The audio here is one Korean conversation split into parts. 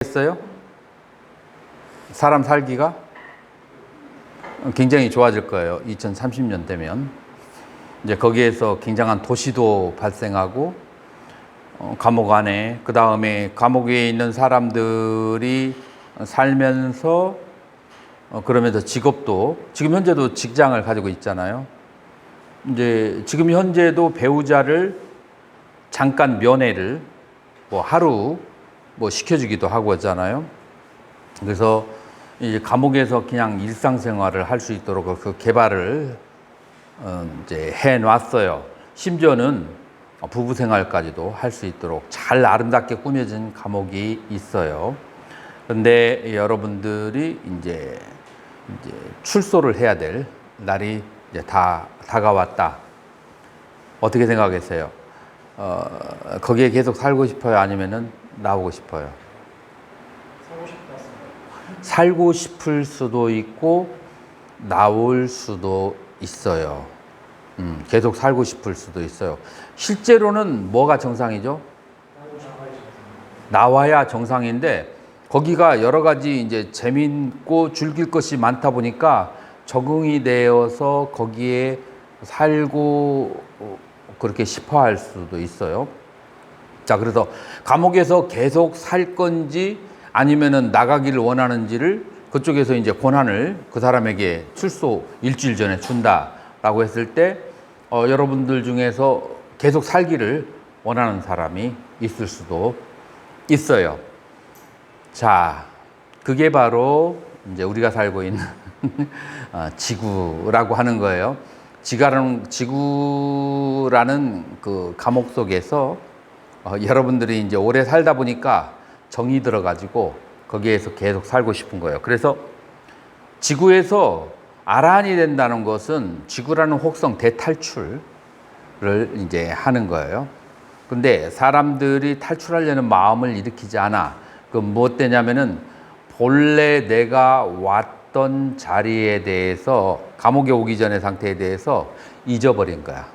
했어요? 사람 살기가 굉장히 좋아질 거예요. 2030년 되면 이제 거기에서 굉장한 도시도 발생하고 감옥 안에 그 다음에 감옥에 있는 사람들이 살면서 그러면서 직업도 지금 현재도 직장을 가지고 있잖아요. 이제 지금 현재도 배우자를 잠깐 면회를 뭐 하루 뭐 시켜주기도 하고 하잖아요. 그래서 이제 감옥에서 그냥 일상생활을 할 수 있도록 그 개발을 이제 해놨어요. 심지어는 부부생활까지도 할 수 있도록 잘 아름답게 꾸며진 감옥이 있어요. 그런데 여러분들이 이제 출소를 해야 될 날이 이제 다 다가왔다. 어떻게 생각하세요? 거기에 계속 살고 싶어요? 아니면은 나오고 싶어요? 살고 싶을 수도 있고 나올 수도 있어요. 계속 살고 싶을 수도 있어요. 실제로는 뭐가 정상이죠? 나와야 정상인데 거기가 여러 가지 이제 재밌고 즐길 것이 많다 보니까 적응이 되어서 거기에 살고 그렇게 싶어 할 수도 있어요. 자, 그래서 감옥에서 계속 살 건지 아니면은 나가기를 원하는지를 그쪽에서 이제 권한을 그 사람에게 출소 일주일 전에 준다라고 했을 때 여러분들 중에서 계속 살기를 원하는 사람이 있을 수도 있어요. 자, 그게 바로 이제 우리가 살고 있는 지구라고 하는 거예요. 지구라는 그 감옥 속에서 여러분들이 이제 오래 살다 보니까 정이 들어가지고 거기에서 계속 살고 싶은 거예요. 그래서 지구에서 알아야 된다는 것은 지구라는 혹성 대탈출을 이제 하는 거예요. 근데 사람들이 탈출하려는 마음을 일으키지 않아. 그 무엇 때냐면은 본래 내가 왔던 자리에 대해서 감옥에 오기 전의 상태에 대해서 잊어버린 거야.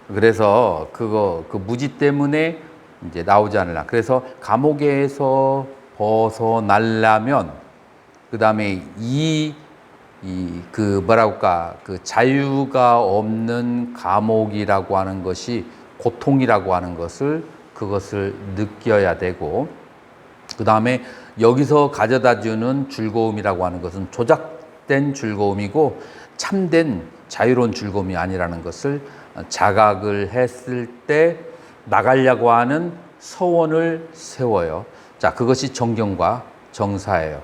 그래서 그 무지 때문에 이제 나오지 않으려. 그래서 감옥에서 벗어나려면 그 다음에 그 자유가 없는 감옥이라고 하는 것이 고통이라고 하는 그것을 느껴야 되고, 그 다음에 여기서 가져다 주는 즐거움이라고 하는 것은 조작된 즐거움이고 참된 자유로운 즐거움이 아니라는 것을 자각을 했을 때 나가려고 하는 서원을 세워요. 자, 그것이 정경과 정사예요.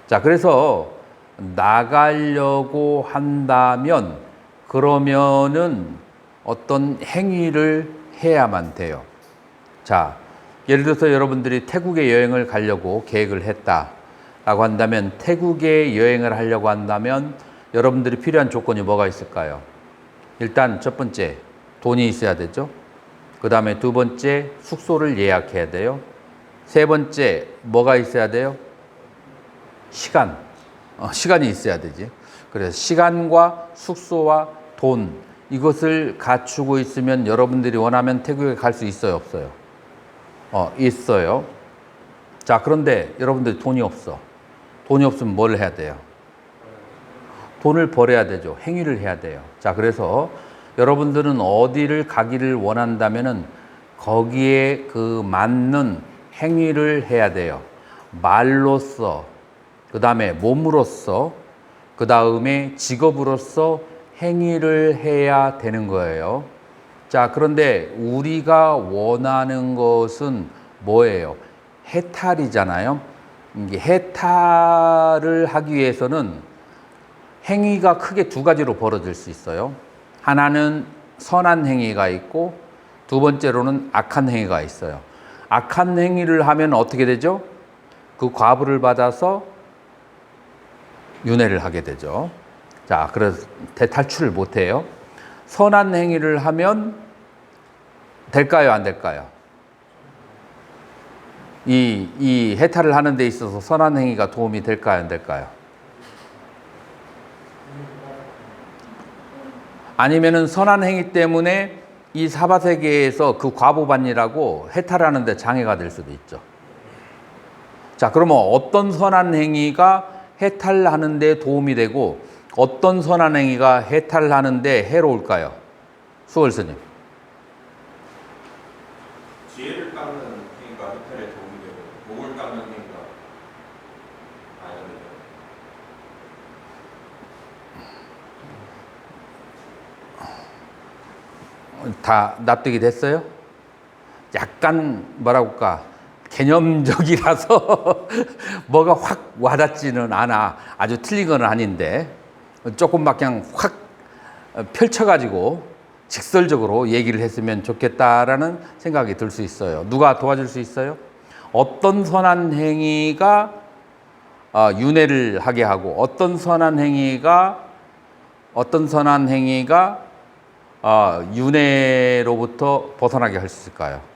자, 그래서 나가려고 한다면 그러면은 어떤 행위를 해야만 돼요. 자, 예를 들어서 여러분들이 태국에 여행을 가려고 계획을 했다라고 한다면 태국에 여행을 하려고 한다면 여러분들이 필요한 조건이 뭐가 있을까요? 일단 첫 번째, 돈이 있어야 되죠. 그 다음에 두 번째, 숙소를 예약해야 돼요. 세 번째, 뭐가 있어야 돼요? 시간이 있어야 되지. 그래서 시간과 숙소와 돈, 이것을 갖추고 있으면 여러분들이 원하면 태국에 갈 수 있어요, 없어요? 있어요. 자, 그런데 여러분들 돈이 없어. 돈이 없으면 뭘 해야 돼요? 돈을 벌어야 되죠. 행위를 해야 돼요. 자, 그래서 여러분들은 어디를 가기를 원한다면은 거기에 그 맞는 행위를 해야 돼요. 말로써, 그 다음에 몸으로써, 그 다음에 직업으로서 행위를 해야 되는 거예요. 자, 그런데 우리가 원하는 것은 뭐예요? 해탈이잖아요. 이게 해탈을 하기 위해서는 행위가 크게 두 가지로 벌어질 수 있어요. 하나는 선한 행위가 있고 두 번째로는 악한 행위가 있어요. 악한 행위를 하면 어떻게 되죠? 그 과부를 받아서 윤회를 하게 되죠. 자, 그래서 대탈출을 못 해요. 선한 행위를 하면 될까요? 안 될까요? 이 해탈을 하는 데 있어서 선한 행위가 도움이 될까요? 안 될까요? 아니면은 선한 행위 때문에 이 사바세계에서 그 과부반이라고 해탈하는 데 장애가 될 수도 있죠. 자, 그러면 어떤 선한 행위가 해탈하는 데 도움이 되고 어떤 선한 행위가 해탈하는 데 해로울까요? 수월 스님. 지혜를 깎는 행위가 해탈에 도움이 되고 목을 깎는 행위가 아니거든요. 다 납득이 됐어요? 약간 뭐라고 할까 개념적이라서 뭐가 확 와닿지는 않아. 아주 틀린 건 아닌데 조금만 그냥 확 펼쳐가지고 직설적으로 얘기를 했으면 좋겠다라는 생각이 들 수 있어요. 누가 도와줄 수 있어요? 어떤 선한 행위가 윤회를 하게 하고 어떤 선한 행위가 윤회로부터 벗어나게 할 수 있을까요?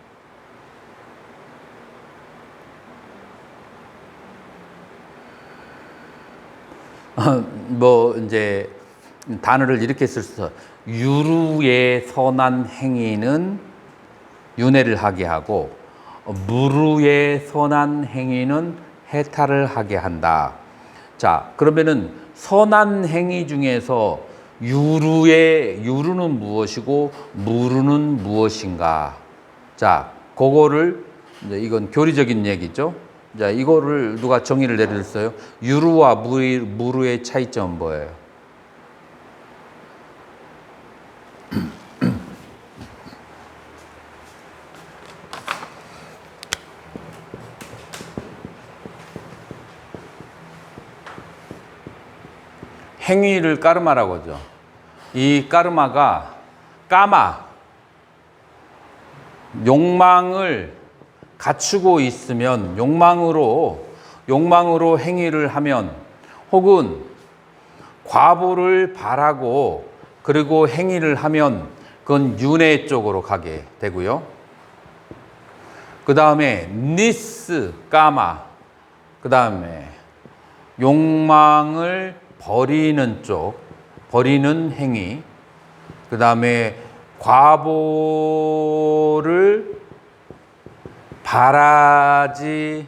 뭐 이제 단어를 이렇게 쓸 수 있어. 유루의 선한 행위는 윤회를 하게 하고 무루의 선한 행위는 해탈을 하게 한다. 자, 그러면은 선한 행위 중에서 유루는 무엇이고 무루는 무엇인가? 자, 그거를 이제 이건 교리적인 얘기죠. 자, 이거를 누가 정의를 내렸어요? 유루와 무루의 차이점은 뭐예요? 행위를 까르마라고 하죠. 이 까르마가 욕망을 갖추고 있으면 욕망으로 행위를 하면 혹은 과보를 바라고 그리고 행위를 하면 그건 윤회 쪽으로 가게 되고요. 그 다음에 니스 까마, 그 다음에 욕망을 버리는 행위, 그 다음에 과보를 바라지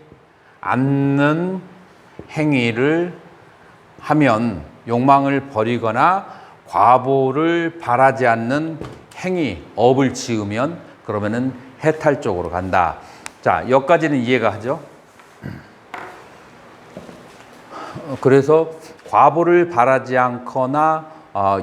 않는 행위를 하면 욕망을 버리거나 과보를 바라지 않는 행위, 업을 지으면 그러면은 해탈 쪽으로 간다. 자, 여기까지는 이해가 하죠? 그래서 과보를 바라지 않거나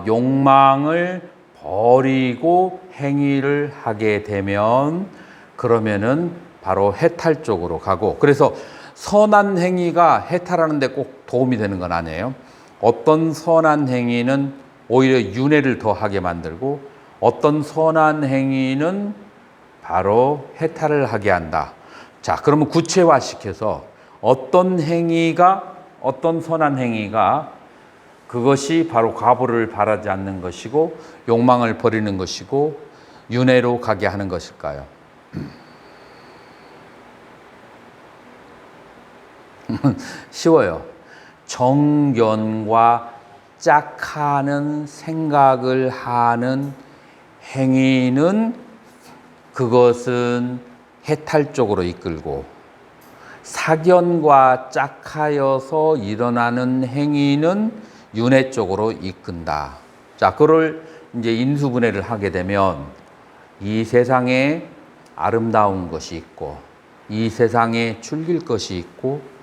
욕망을 버리고 행위를 하게 되면 그러면은 바로 해탈 쪽으로 가고, 그래서 선한 행위가 해탈하는 데 꼭 도움이 되는 건 아니에요. 어떤 선한 행위는 오히려 윤회를 더 하게 만들고 어떤 선한 행위는 바로 해탈을 하게 한다. 자, 그러면 구체화시켜서 어떤 선한 행위가 그것이 바로 과보를 바라지 않는 것이고 욕망을 버리는 것이고 윤회로 가게 하는 것일까요? 쉬워요. 정견과 짝하는 생각을 하는 행위는 그것은 해탈 쪽으로 이끌고, 사견과 짝하여서 일어나는 행위는 윤회 쪽으로 이끈다. 자, 그걸 이제 인수분해를 하게 되면 이 세상에 아름다운 것이 있고, 이 세상에 즐길 것이 있고,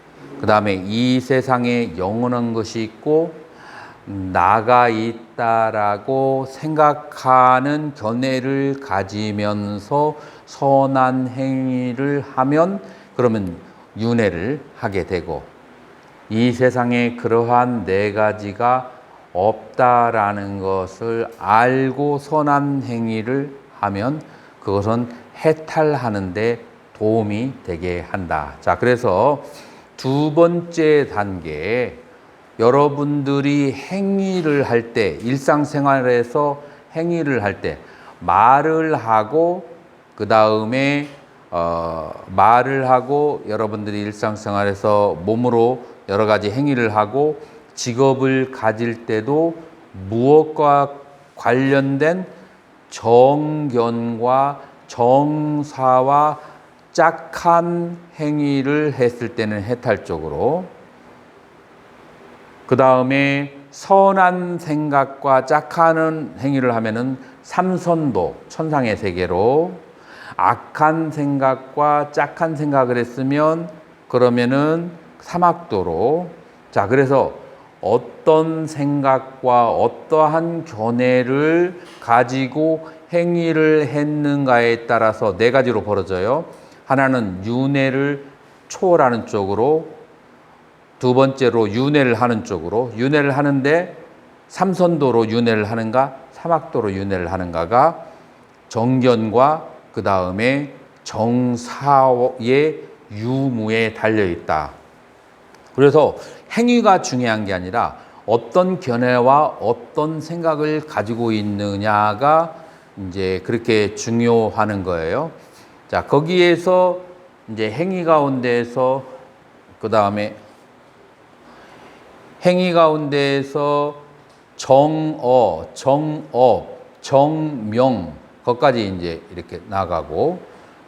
그 다음에 이 세상에 영원한 것이 있고, 나가 있다라고 생각하는 견해를 가지면서 선한 행위를 하면 그러면 윤회를 하게 되고, 이 세상에 그러한 네 가지가 없다라는 것을 알고 선한 행위를 하면 그것은 해탈하는 데 도움이 되게 한다. 자, 그래서 두 번째 단계, 여러분들이 행위를 할 때, 일상생활에서 행위를 할 때 말을 하고 그 다음에 말을 하고 여러분들이 일상생활에서 몸으로 여러 가지 행위를 하고 직업을 가질 때도 무엇과 관련된 정견과 정사와 짝한 행위를 했을 때는 해탈적으로, 그 다음에 선한 생각과 짝하는 행위를 하면은 삼선도, 천상의 세계로, 악한 생각과 짝한 생각을 했으면 그러면은 사막도로. 자, 그래서 어떤 생각과 어떠한 견해를 가지고 행위를 했는가에 따라서 네 가지로 벌어져요. 하나는 윤회를 초월하는 쪽으로, 두 번째로 윤회를 하는 쪽으로, 윤회를 하는데 삼선도로 윤회를 하는가, 사막도로 윤회를 하는가가 정견과 그 다음에 정사의 유무에 달려 있다. 그래서 행위가 중요한 게 아니라 어떤 견해와 어떤 생각을 가지고 있느냐가 이제 그렇게 중요하는 거예요. 자, 거기에서 이제 행위 가운데에서 그 다음에 행위 가운데에서 정어, 정업, 정명, 거기까지 이제 이렇게 나가고,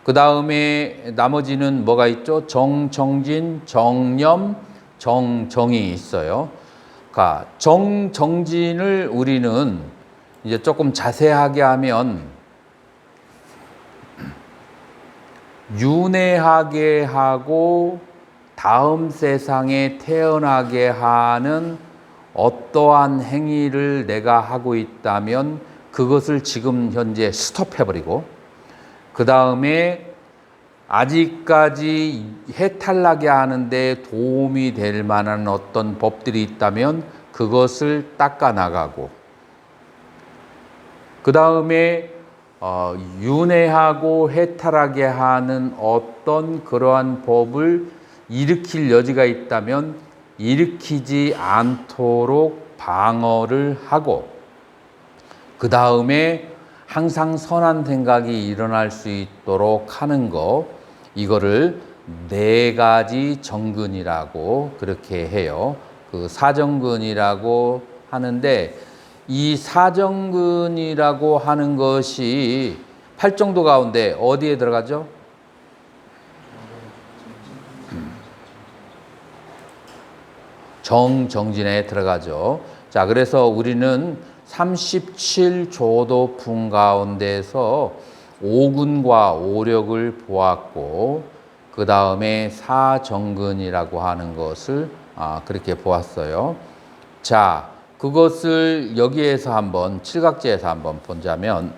그 다음에 나머지는 뭐가 있죠? 정정진, 정념, 정정이 있어요. 그러니까 정정진을 우리는 이제 조금 자세하게 하면 윤회하게 하고 다음 세상에 태어나게 하는 어떠한 행위를 내가 하고 있다면 그것을 지금 현재 스톱해버리고, 그 다음에 아직까지 해탈나게 하는데 도움이 될 만한 어떤 법들이 있다면 그것을 닦아나가고, 그 다음에 윤회하고 해탈하게 하는 어떤 그러한 법을 일으킬 여지가 있다면 일으키지 않도록 방어를 하고, 그 다음에 항상 선한 생각이 일어날 수 있도록 하는 거, 이거를 네 가지 정근이라고 그렇게 해요. 그 사정근이라고 하는데, 이 사정근이라고 하는 것이 팔정도 가운데 어디에 들어가죠? 정정진에 들어가죠. 자, 그래서 우리는 37조도품 가운데서 오근과 오력을 보았고, 그 다음에 사정근이라고 하는 것을 그렇게 보았어요. 자, 그것을 여기에서 한번 칠각지에서 한번 보자면,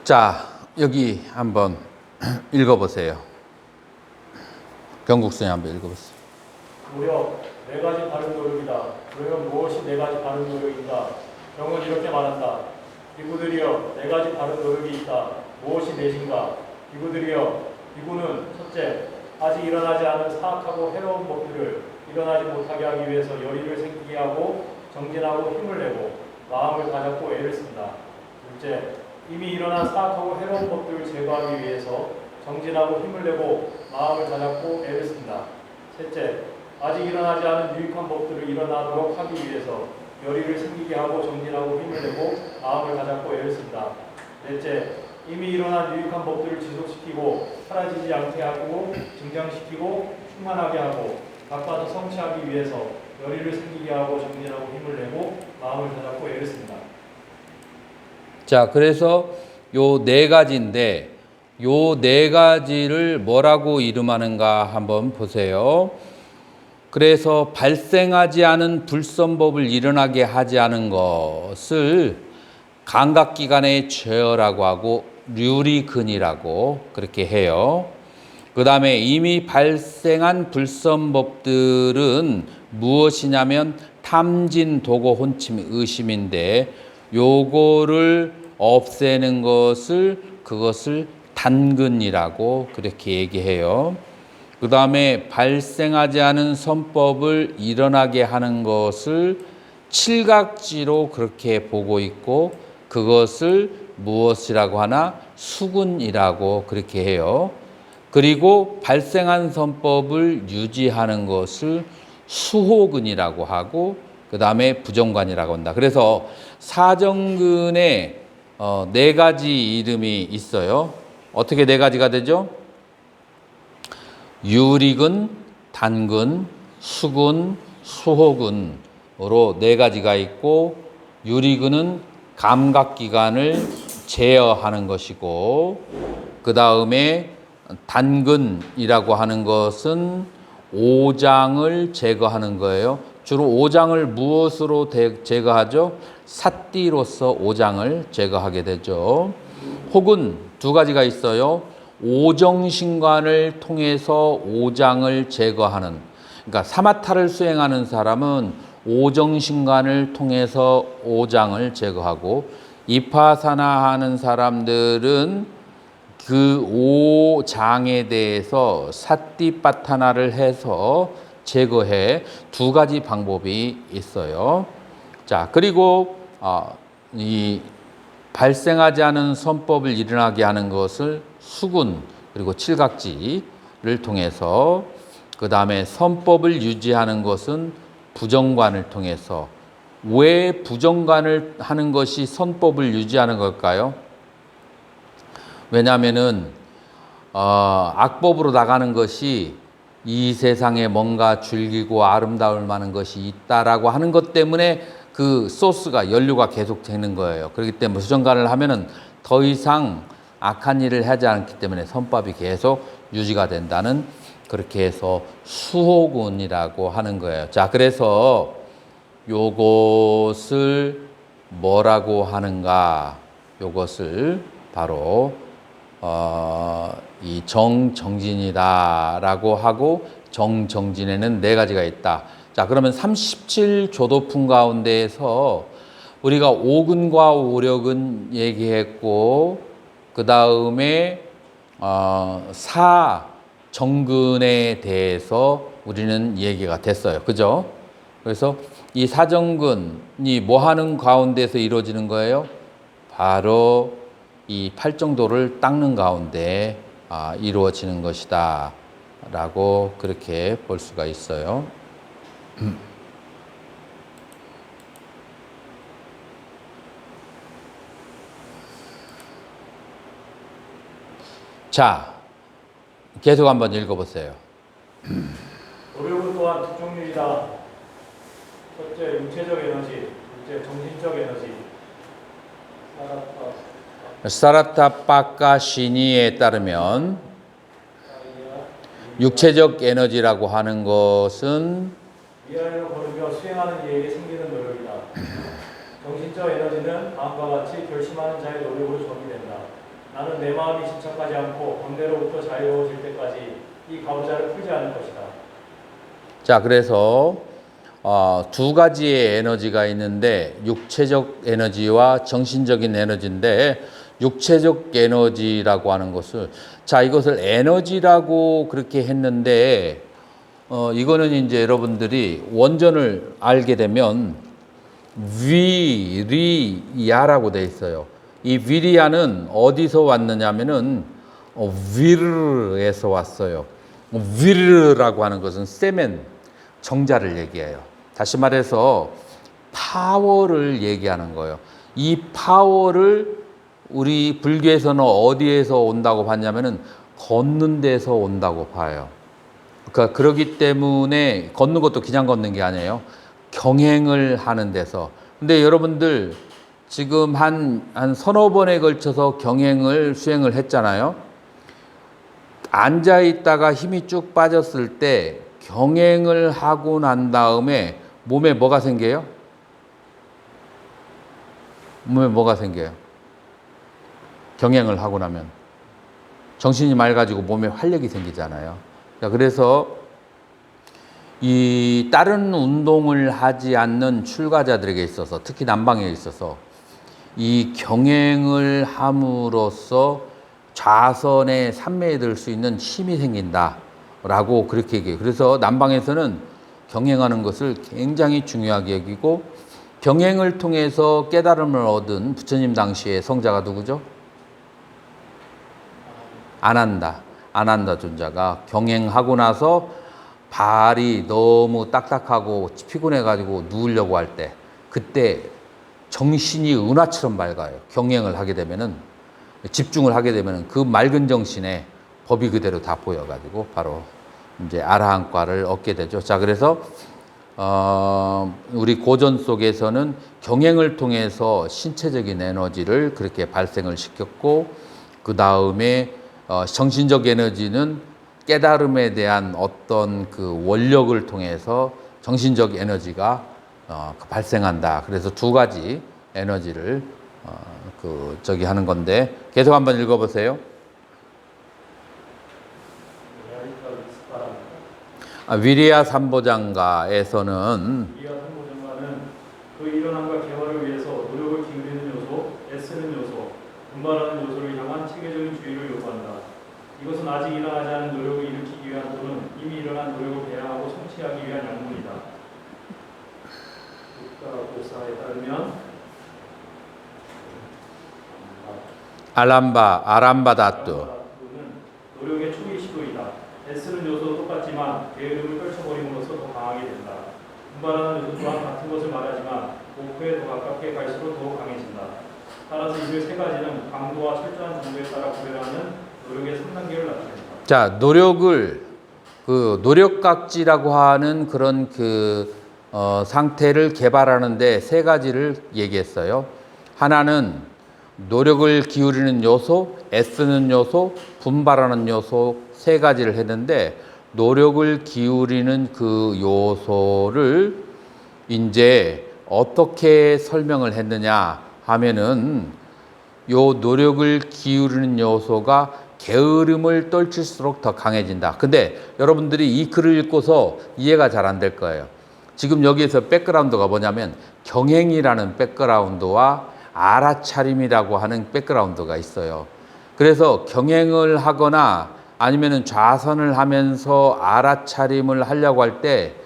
자, 여기 한번 읽어보세요. 경국선이 한번 읽어보세요. 무려 네 가지 다른 노력이다. 그러면 무엇이 네 가지 다른 노력인가? 경은 이렇게 말한다. 비구들이여, 네 가지 다른 노력이 있다. 무엇이 넷인가? 비구들이여, 비구는 첫째, 아직 일어나지 않은 사악하고 해로운 법들을 일어나지 못하게 하기 위해서 열의를 생기게 하고 정진하고 힘을 내고 마음을 다잡고 애를 쓴다. 둘째, 이미 일어난 사악하고 해로운 법들을 제거하기 위해서 정진하고 힘을 내고 마음을 다잡고 애를 쓴다. 셋째, 아직 일어나지 않은 유익한 법들을 일어나도록 하기 위해서 열의를 생기게 하고 정진하고 힘을 내고 마음을 다잡고 애를 쓴다. 넷째, 이미 일어난 유익한 법들을 지속시키고 사라지지 않게 하고 증장시키고 충만하게 하고 바꿔서 성취하기 위해서 열의를 생기게 하고 정진하고 힘을 내고 마음을 다잡고 애를 쓴다. 자, 그래서 요 네 가지인데, 요 네 가지를 뭐라고 이름하는가 한번 보세요. 그래서 발생하지 않은 불선법을 일어나게 하지 않은 것을 감각기관의 죄어라고 하고 류리근이라고 그렇게 해요. 그 다음에 이미 발생한 불선법들은 무엇이냐면 탐진, 도고, 혼침, 의심인데, 요거를 없애는 것을 그것을 단근이라고 그렇게 얘기해요. 그 다음에 발생하지 않은 선법을 일어나게 하는 것을 칠각지로 그렇게 보고 있고, 그것을 무엇이라고 하나? 수근이라고 그렇게 해요. 그리고 발생한 선법을 유지하는 것을 수호근이라고 하고 그 다음에 부정관이라고 한다. 그래서 사정근에 네 가지 이름이 있어요. 어떻게 네 가지가 되죠? 유리근, 단근, 수근, 수호근으로 네 가지가 있고 유리근은 감각기관을 제어하는 것이고 그 다음에 단근이라고 하는 것은 오장을 제거하는 거예요. 주로 오장을 무엇으로 제거하죠? 삿띠로서 오장을 제거하게 되죠. 혹은 두 가지가 있어요. 오정신관을 통해서 오장을 제거하는, 그러니까 사마타를 수행하는 사람은 오정신관을 통해서 오장을 제거하고 이파사나 하는 사람들은 그 오장에 대해서 사띠빠타나를 해서 제거해. 두 가지 방법이 있어요. 자, 그리고 이 발생하지 않은 선법을 일어나게 하는 것을 수군 그리고 칠각지를 통해서, 그 다음에 선법을 유지하는 것은 부정관을 통해서. 왜 부정관을 하는 것이 선법을 유지하는 걸까요? 왜냐하면은 악법으로 나가는 것이 이 세상에 뭔가 즐기고 아름다울 만한 것이 있다라고 하는 것 때문에 그 소스가 연료가 계속 되는 거예요. 그렇기 때문에 부정관을 하면은 더 이상 악한 일을 하지 않기 때문에 선법이 계속 유지가 된다는, 그렇게 해서 수호군이라고 하는 거예요. 자, 그래서 요것을 뭐라고 하는가? 요것을 바로 이 정정진이다라고 하고, 정정진에는 네 가지가 있다. 자, 그러면 37조도품 가운데에서 우리가 오근과 오력은 얘기했고, 그 다음에 사정근에 대해서 우리는 얘기가 됐어요. 그죠? 그래서 이 사정근이 뭐 하는 가운데서 이루어지는 거예요? 바로 이 팔정도를 닦는 가운데 이루어지는 것이다 라고 그렇게 볼 수가 있어요. 자, 계속 한번 읽어보세요. 노력은 또한 두 종류이다. 첫째, 육체적 에너지, 둘째, 정신적 에너지. 사라타파카 시니에 따르면 육체적 에너지라고 하는 것은 위아래로 걸으며 수행하는 이에게 생기는 노력이다. 정신적 에너지는 다음과 같이 결심하는 자의 노력으로 정의된다. 나는 내 마음이 집착하지 않고 번뇌로부터 자유로워질 때까지 이 가부좌를 풀지 않을 것이다. 자, 그래서 두 가지의 에너지가 있는데 육체적 에너지와 정신적인 에너지인데, 육체적 에너지라고 하는 것을, 자, 이것을 에너지라고 그렇게 했는데 이거는 이제 여러분들이 원전을 알게 되면 위리야라고 돼 있어요. 이 위리야는 어디서 왔느냐면은 위르에서 왔어요. 위르라고 하는 것은 세멘, 정자를 얘기해요. 다시 말해서 파워를 얘기하는 거예요. 이 파워를 우리 불교에서는 어디에서 온다고 봤냐면은 걷는 데서 온다고 봐요. 그러니까 그러기 때문에 걷는 것도 그냥 걷는 게 아니에요. 경행을 하는 데서. 근데 여러분들 지금 한 서너 번에 걸쳐서 경행을 수행을 했잖아요. 앉아 있다가 힘이 쭉 빠졌을 때 경행을 하고 난 다음에 몸에 뭐가 생겨요? 몸에 뭐가 생겨요? 경행을 하고 나면 정신이 맑아지고 몸에 활력이 생기잖아요. 자, 그래서 이 다른 운동을 하지 않는 출가자들에게 있어서, 특히 남방에 있어서 이 경행을 함으로써 좌선의 산매에 들 수 있는 힘이 생긴다라고 그렇게 얘기해요. 그래서 남방에서는 경행하는 것을 굉장히 중요하게 여기고, 경행을 통해서 깨달음을 얻은 부처님 당시의 성자가 누구죠? 아난다. 안 한다 존자가 경행하고 나서 발이 너무 딱딱하고 피곤해가지고 누우려고 할 때 그때 정신이 은하처럼 맑아요. 경행을 하게 되면은 집중을 하게 되면은 그 맑은 정신에 법이 그대로 다 보여가지고 바로 이제 아라한과를 얻게 되죠. 자, 그래서 우리 고전 속에서는 경행을 통해서 신체적인 에너지를 그렇게 발생을 시켰고 그 다음에 정신적 에너지는 깨달음에 대한 어떤 그 원력을 통해서 정신적 에너지가 발생한다. 그래서 두 가지 에너지를 하는 건데 계속 한번 읽어보세요. 위리아 삼보장가에서는 위리아 삼보장가는 그 일어남과 개화를 위해서 노력을 기울이는 요소, 애쓰는 요소, 분발하는 요소를 향한 체계적인 주의를 요구한다. 이것은 아직 일어나지 않은 노력을 일으키기 위한 또는 이미 일어난 노력을 배양하고 성취하기 위한 약물이다. 국가고사에 따르면 아람바다뚜 노력의 초기 시도이다. 애쓰는 요소도 똑같지만 게으름을 떨쳐버림으로써 더 강하게 된다. 분발하는 요소 또한 같은 것을 말하지만 목표에 더 가깝게 갈수록 더욱 강해진다. 따라서 이 세 가지는 강도와 철저한 정도에 따라 구별하는 노력의 3단계를 나타낸다. 자, 노력을 노력각지라고 하는 그런 상태를 개발하는데 세 가지를 얘기했어요. 하나는 노력을 기울이는 요소, 애쓰는 요소, 분발하는 요소 세 가지를 했는데 노력을 기울이는 그 요소를 이제 어떻게 설명을 했느냐 하면은 요 노력을 기울이는 요소가 게으름을 떨칠수록 더 강해진다. 근데 여러분들이 이 글을 읽고서 이해가 잘 안 될 거예요. 지금 여기에서 백그라운드가 뭐냐면 경행이라는 백그라운드와 알아차림이라고 하는 백그라운드가 있어요. 그래서 경행을 하거나 아니면은 좌선을 하면서 알아차림을 하려고 할 때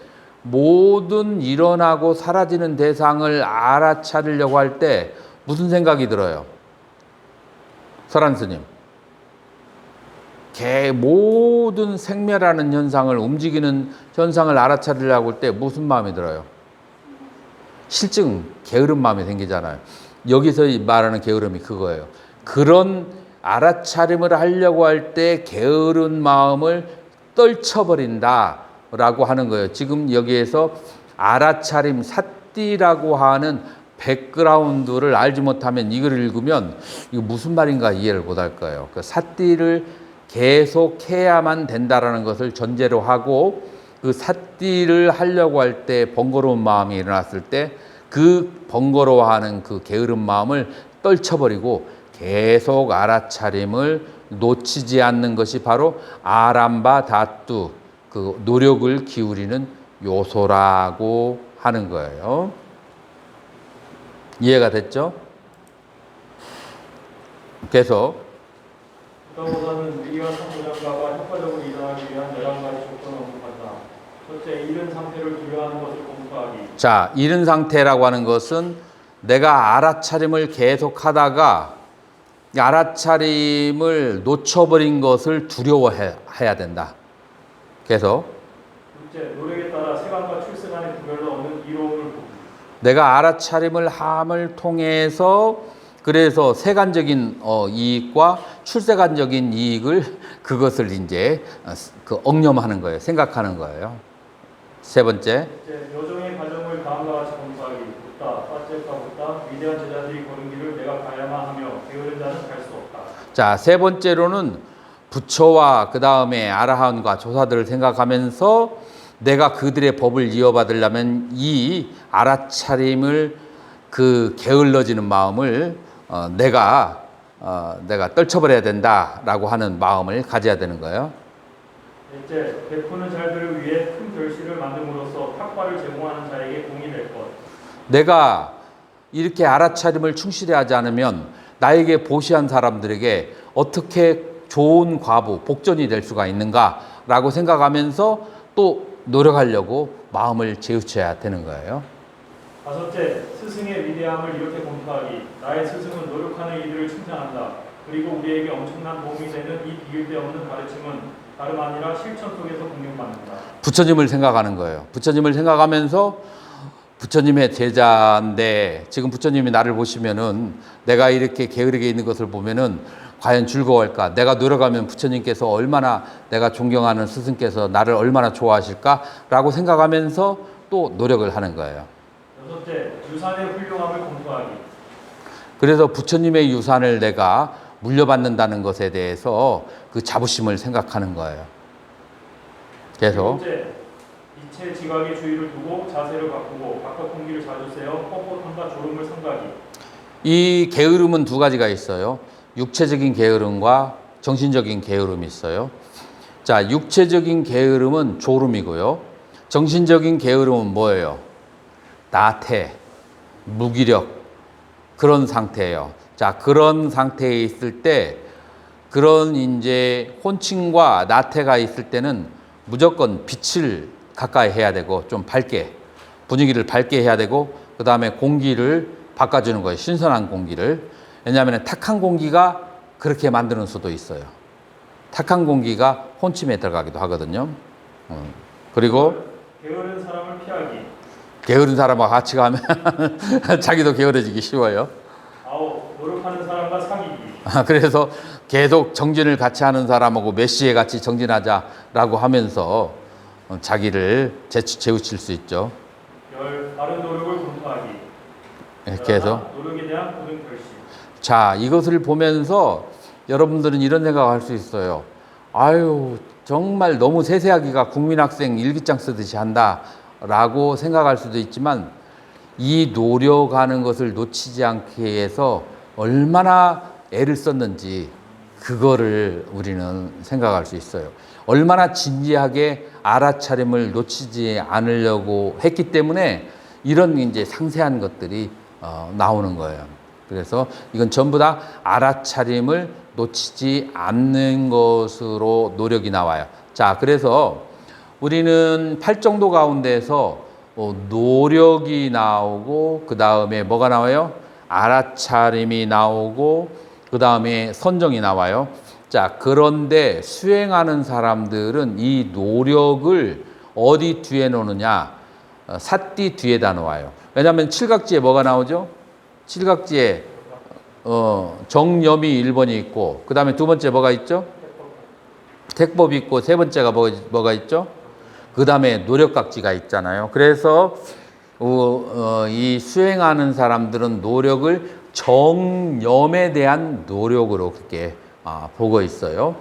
모든 일어나고 사라지는 대상을 알아차리려고 할 때 무슨 생각이 들어요? 설한 스님. 모든 생멸하는 현상을 움직이는 현상을 알아차리려고 할 때 무슨 마음이 들어요? 실증, 게으른 마음이 생기잖아요. 여기서 말하는 게으름이 그거예요. 그런 알아차림을 하려고 할 때 게으른 마음을 떨쳐버린다라고 하는 거예요. 지금 여기에서 알아차림, 삿띠라고 하는 백그라운드를 알지 못하면 이걸 읽으면 이거 무슨 말인가 이해를 못할 거예요. 그 삿띠를 계속 해야만 된다라는 것을 전제로 하고 그 삿띠를 하려고 할 때 번거로운 마음이 일어났을 때 그 번거로워하는 그 게으른 마음을 떨쳐버리고 계속 알아차림을 놓치지 않는 것이 바로 아람바 다뚜, 그 노력을 기울이는 요소라고 하는 거예요. 이해가 됐죠? 계속. 국가고사는 위리와 삼보장가가 효과적으로 일어나기 위한 11가지 조건을 언급한다. 첫째, 이른 상태를 두려워하는 것을 공부하기. 자, 이른 상태라고 하는 것은 내가 알아차림을 계속 하다가 알아차림을 놓쳐버린 것을 두려워해야 된다. 계속. 둘째, 노력에 따라 세간과 출세 간의 구별로 얻는 이로움을 보기. 내가 알아차림을 함을 통해서 그래서 세간적인 이익과 출세간적인 이익을 그것을 이제 억념하는 거예요. 생각하는 거예요. 세 번째. 여정의 과정을 다음과 같이 공부하기. 붓다, 빠째까 붓다, 위대한 제자들이 걸은 길을 내가 가야만 하며 게으른 자는 갈 수 없다. 자, 세 번째로는 부처와 그 다음에 아라한과 조사들을 생각하면서 내가 그들의 법을 이어받으려면 이 알아차림을 게을러지는 마음을 내가 떨쳐버려야 된다라고 하는 마음을 가져야 되는 거예요. 넷째, 베푸는 자들을 위해 큰 결실을 만듦으로써 탁과를 제공하는 자에게 공이 될 것. 내가 이렇게 알아차림을 충실히 하지 않으면 나에게 보시한 사람들에게 어떻게 좋은 과부, 복전이 될 수가 있는가라고 생각하면서 또 노력하려고 마음을 재우쳐야 되는 거예요. 다섯째, 스승의 위대함을 이렇게 공부하기. 나의 스승은 노력하는 이들을 칭찬한다. 그리고 우리에게 엄청난 도움이 되는 이 비교대 없는 가르침은 다름 아니라 실천 속에서 공유받는다. 부처님을 생각하는 거예요. 부처님을 생각하면서 부처님의 제자인데 지금 부처님이 나를 보시면은 내가 이렇게 게으르게 있는 것을 보면은 과연 즐거워할까? 내가 노력하면 부처님께서 얼마나 내가 존경하는 스승께서 나를 얼마나 좋아하실까라고 생각하면서 또 노력을 하는 거예요. 여섯째, 유산의 훌륭함을 검토하기. 그래서 부처님의 유산을 내가 물려받는다는 것에 대해서 그 자부심을 생각하는 거예요. 그래서 일곱째, 이체 지각의 주의를 두고 자세를 바꾸고 바깥 공기를 자주 쐬어 뻣뻣함과 졸음을 삼가기. 이 게으름은 두 가지가 있어요. 육체적인 게으름과 정신적인 게으름이 있어요. 자, 육체적인 게으름은 졸음이고요. 정신적인 게으름은 뭐예요? 나태, 무기력, 그런 상태예요. 자, 그런 상태에 있을 때, 그런 이제 혼침과 나태가 있을 때는 무조건 빛을 가까이 해야 되고, 좀 밝게, 분위기를 밝게 해야 되고, 그 다음에 공기를 바꿔주는 거예요. 신선한 공기를. 왜냐하면 탁한 공기가 그렇게 만드는 수도 있어요. 탁한 공기가 혼침에 들어가기도 하거든요. 그리고 게으른 사람을 피하기. 게으른 사람과 같이 가면 자기도 게으러지기 쉬워요. 아홉, 노력하는 사람과 사귀기. 그래서 계속 정진을 같이 하는 사람하고 몇 시에 같이 정진하자라고 하면서 자기를 재우칠 수 있죠. 열, 바른 노력을 검토하기. 이렇게 해서. 노력에 대한 고른 결심. 자, 이것을 보면서 여러분들은 이런 생각을 할 수 있어요. 아유, 정말 너무 세세하기가 국민학생 일기장 쓰듯이 한다라고 생각할 수도 있지만 이 노력하는 것을 놓치지 않기 위해서 얼마나 애를 썼는지 그거를 우리는 생각할 수 있어요. 얼마나 진지하게 알아차림을 놓치지 않으려고 했기 때문에 이런 이제 상세한 것들이 나오는 거예요. 그래서 이건 전부 다 알아차림을 놓치지 않는 것으로 노력이 나와요. 자, 그래서 우리는 팔정도 가운데서 노력이 나오고 그 다음에 뭐가 나와요? 알아차림이 나오고 그 다음에 선정이 나와요. 자, 그런데 수행하는 사람들은 이 노력을 어디 뒤에 놓느냐? 삿띠 뒤에다 놓아요. 왜냐하면 칠각지에 뭐가 나오죠? 칠각지에 정념이 1번이 있고 그 다음에 두 번째 뭐가 있죠? 택법이 있고 세 번째가 뭐가 있죠? 그 다음에 노력각지가 있잖아요. 그래서 이 수행하는 사람들은 노력을 정념에 대한 노력으로 그렇게 보고 있어요.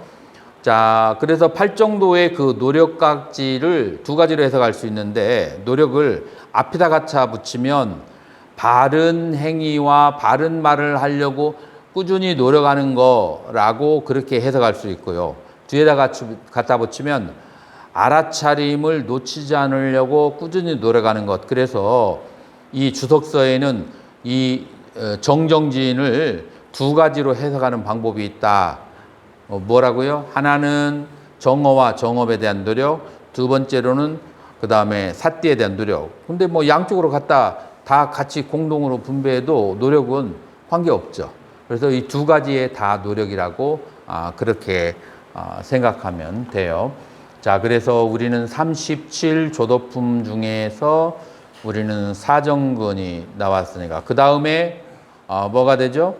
자, 그래서 팔정도의 그 노력각지를 두 가지로 해석할 수 있는데 노력을 앞에다 갖다 붙이면 바른 행위와 바른 말을 하려고 꾸준히 노력하는 거라고 그렇게 해석할 수 있고요. 뒤에다 갖다 붙이면 알아차림을 놓치지 않으려고 꾸준히 노력하는 것. 그래서 이 주석서에는 이 정정진을 두 가지로 해석하는 방법이 있다. 뭐라고요? 하나는 정어와 정업에 대한 노력, 두 번째로는 그 다음에 삿띠에 대한 노력. 근데 뭐 양쪽으로 다 같이 공동으로 분배해도 노력은 관계없죠. 그래서 이 두 가지에 다 노력이라고 그렇게 생각하면 돼요. 자, 그래서 우리는 37 조도품 중에서 우리는 사정근이 나왔으니까 그 다음에 뭐가 되죠?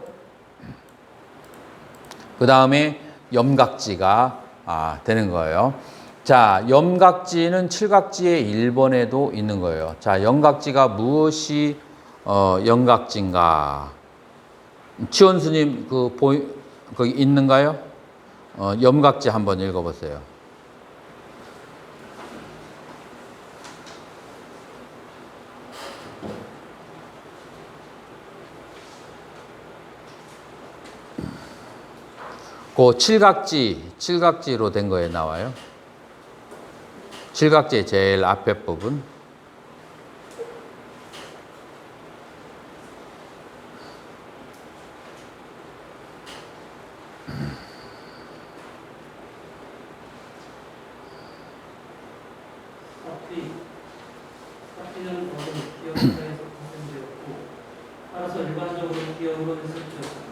그 다음에 염각지가 되는 거예요. 자, 염각지는 칠각지의 1번에도 있는 거예요. 자, 염각지가 무엇이 염각지인가? 치원 스님 거기 있는가요? 염각지 한번 읽어보세요. 그 칠각지로 된 거에 나와요. 칠각지의 제일 앞에 부분. 삿띠는 기억사에서 발생되었고 따라서 일반적으로 기억으로 해석되었다.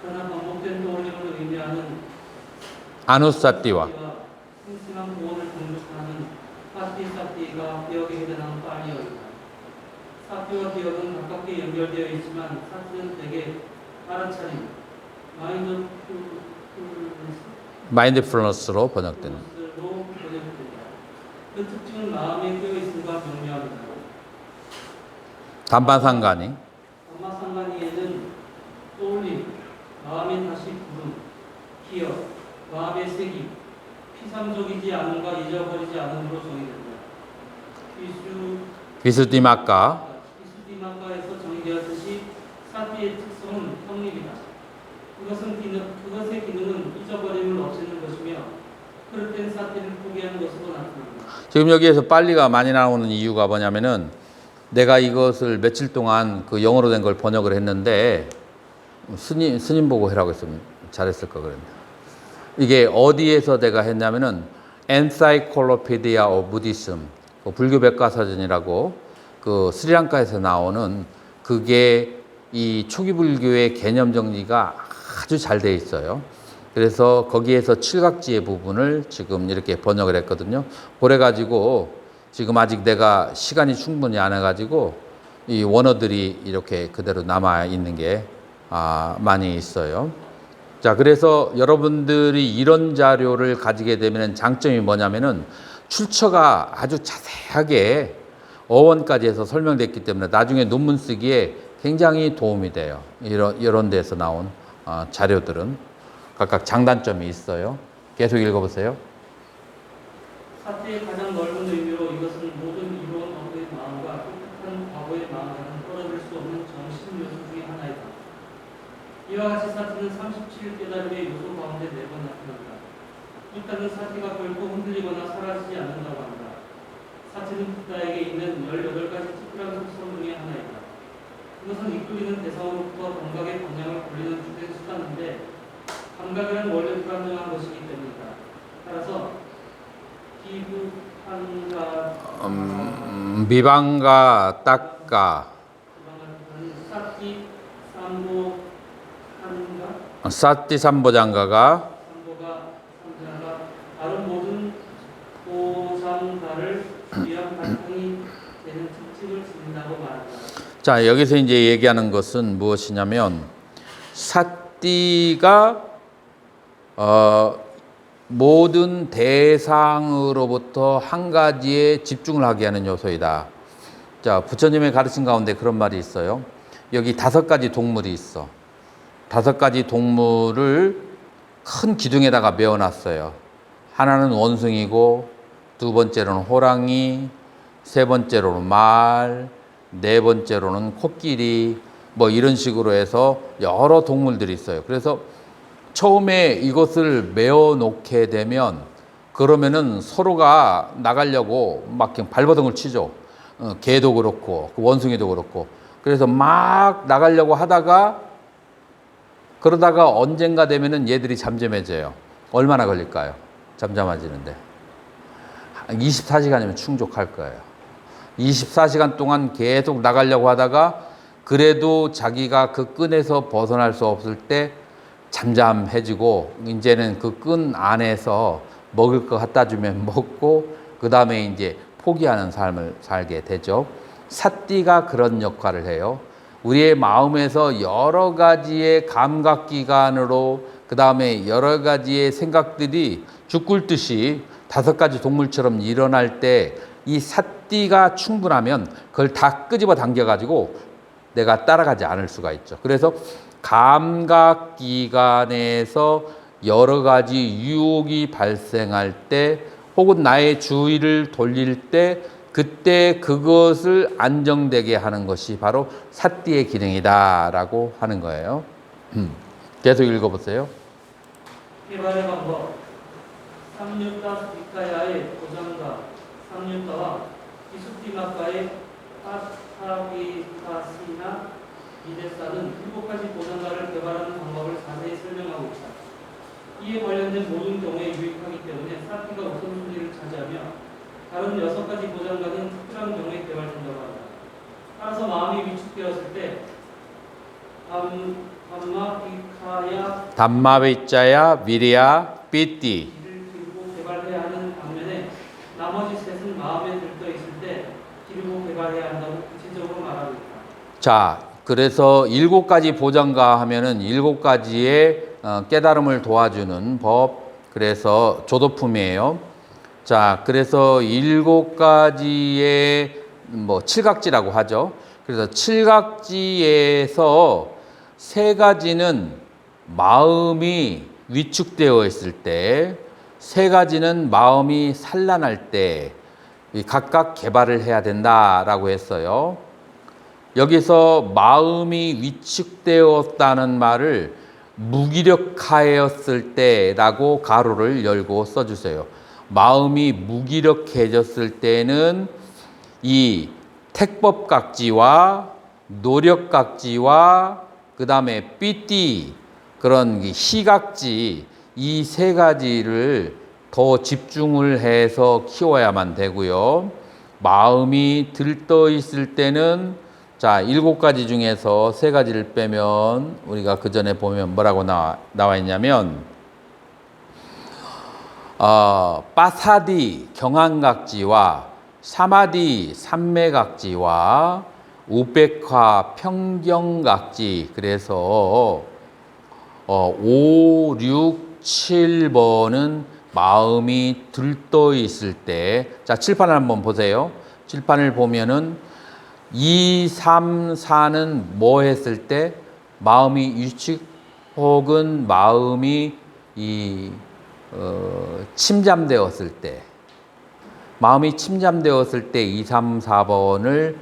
그러나 반복된 떠올림을 의미하는 아누사띠와 생생한 구원을 공급하는 사띠가 기억에 해당하는 파이어이다. 사띠와 기억은 가깝게 연결되어 있지만 사띠는 대개 알아차림, 마인드풀너스로 번역되는. 그 특징은 마음에 끼어 있음과 병명합니다. 담마상간이 담마상간이에는 떠올림, 마음의 다시 부름, 기억, 마음의 새김, 피상적이지 않음과 잊어버리지 않음으로 정의됩니다. 비수디마카 비수디마카에서 정의되었듯이 사티의 특성은 형립이다. 그것의 기능은 잊어버림을 없애는 것이며 그릇된 사티를 포기하는 것으로 나타납니다. 지금 여기에서 빨리가 많이 나오는 이유가 뭐냐면은 내가 이것을 며칠 동안 그 영어로 된 걸 번역을 했는데 스님 보고 해라고 했으면 잘했을 거 그랬는데 이게 어디에서 내가 했냐면은 Encyclopedia of Buddhism 그 불교 백과사전이라고 그 스리랑카에서 나오는 그게 이 초기 불교의 개념 정리가 아주 잘 돼 있어요. 그래서 거기에서 칠각지의 부분을 지금 이렇게 번역을 했거든요. 그래가지고 지금 아직 내가 시간이 충분히 안 해가지고 이 원어들이 이렇게 그대로 남아 있는 게 많이 있어요. 자, 그래서 여러분들이 이런 자료를 가지게 되면 장점이 뭐냐면은 출처가 아주 자세하게 어원까지 해서 설명됐기 때문에 나중에 논문 쓰기에 굉장히 도움이 돼요. 이런 데서 나온 자료들은 각각 장단점이 있어요. 계속 읽어보세요. 사태의 가장 넓은 의미로 이것은 모든 이로운 업의 마음과 깨끗한 과거의 마음과는 떨어질 수 없는 정신 요소 중의 하나이다. 이와 같이 사태는 37 깨달음의 요소 가운데 4번 나타난다. 일단은 사태가 결코 흔들리거나 사라지지 않는다고 한다. 사태는 부다에게 있는 18가지 특별한 속성 중의 하나이다. 그것은 이끌리는 대상으로부터 감각의 방향을 돌리는 주된 수단인데 감각이란 원래 불안정한 것이기 때문이다. 따라서 비방가 딱가 사띠 삼보장가가 다른 모든 보장가를 위한 바탕이 되는 특징을 지닌다고 말한다. 자, 여기서 이제 얘기하는 것은 무엇이냐면 사띠가 모든 대상으로부터 한 가지에 집중을 하게 하는 요소이다. 자, 부처님의 가르침 가운데 그런 말이 있어요. 여기 5가지 동물이 있어. 5가지 동물을 큰 기둥에다가 메어놨어요. 하나는 원숭이고, 2번째로는 호랑이, 3번째로는 말, 4번째로는 코끼리, 뭐 이런 식으로 해서 여러 동물들이 있어요. 그래서 처음에 이것을 메어 놓게 되면 그러면은 서로가 나가려고 막 그냥 발버둥을 치죠. 개도 그렇고 원숭이도 그렇고. 그래서 막 나가려고 하다가 그러다가 언젠가 되면은 얘들이 잠잠해져요. 얼마나 걸릴까요? 잠잠해지는데 24시간이면 충족할 거예요. 24시간 동안 계속 나가려고 하다가 그래도 자기가 그 끈에서 벗어날 수 없을 때 잠잠해지고 이제는 그 끈 안에서 먹을 거 갖다 주면 먹고 그 다음에 이제 포기하는 삶을 살게 되죠. 사띠가 그런 역할을 해요. 우리의 마음에서 여러 가지의 감각기관으로 그 다음에 여러 가지의 생각들이 죽굴듯이 5가지 동물처럼 일어날 때 이 사띠가 충분하면 그걸 다 끄집어 당겨가지고 내가 따라가지 않을 수가 있죠. 그래서 감각기관에서 여러 가지 유혹이 발생할 때 혹은 나의 주의를 돌릴 때 그때 그것을 안정되게 하는 것이 바로 사띠의 기능이다라고 하는 거예요. 계속 읽어보세요. 개발의 방법 삼육다 비카야의 보장가 삼육다와 비수티마카의 파타비타시나 미데사는 7가지 보장가를 개발하는 방법을 자세히 설명하고 있다. 이에 관련된 모든 경우에 유익하기 때문에 사티가 우선순위를 차지하며 다른 6가지 보장가는 특별한 경우에 개발된다고 한다. 따라서 마음이 위축되었을 때 담마비카야 담마비자야 위리야 삐띠. 이를 기르고 개발해야 하는 반면에 나머지 셋은 마음에 들떠 있을 때 기르고 개발해야 한다고 구체적으로 말하고 있다. 자, 그래서 7가지 보장가 하면은 7가지의 깨달음을 도와주는 법. 그래서 조도품이에요. 자, 그래서 7가지의 뭐 칠각지라고 하죠. 그래서 칠각지에서 3가지는 마음이 위축되어 있을 때, 3가지는 마음이 산란할 때 각각 개발을 해야 된다라고 했어요. 여기서 마음이 위축되었다는 말을 무기력하였을 때라고 가로를 열고 써주세요. 마음이 무기력해졌을 때는 이 택법각지와 노력각지와 그 다음에 삐띠 그런 희각지 이 3가지를 더 집중을 해서 키워야만 되고요. 마음이 들떠 있을 때는 자, 7가지 중에서 3가지를 빼면 우리가 그 전에 보면 뭐라고 나와 있냐면 빠사디 경안각지와 사마디 삼매각지와 우백화 평경각지 그래서 5, 6, 7번은 마음이 들떠 있을 때 자, 칠판을 한번 보세요. 칠판을 보면은 2, 3, 4는 뭐 했을 때 마음이 위축 혹은 마음이 침잠되었을 때 마음이 침잠되었을 때 2, 3, 4번을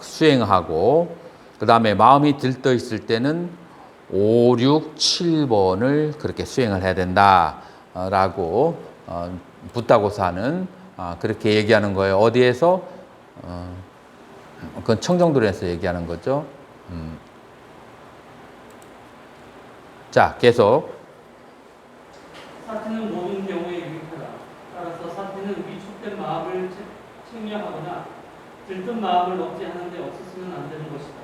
수행하고 그 다음에 마음이 들떠 있을 때는 5, 6, 7번을 그렇게 수행을 해야 된다라고 붓다고사는 그렇게 얘기하는 거예요. 어디에서? 그건 청정도에서 얘기하는 거죠. 자, 계속. 사티는 모든 경우에 유익하다. 따라서 사티는 위축된 마음을 책략하거나 들뜬 마음을 억제하는 데 없었으면 안 되는 것이다.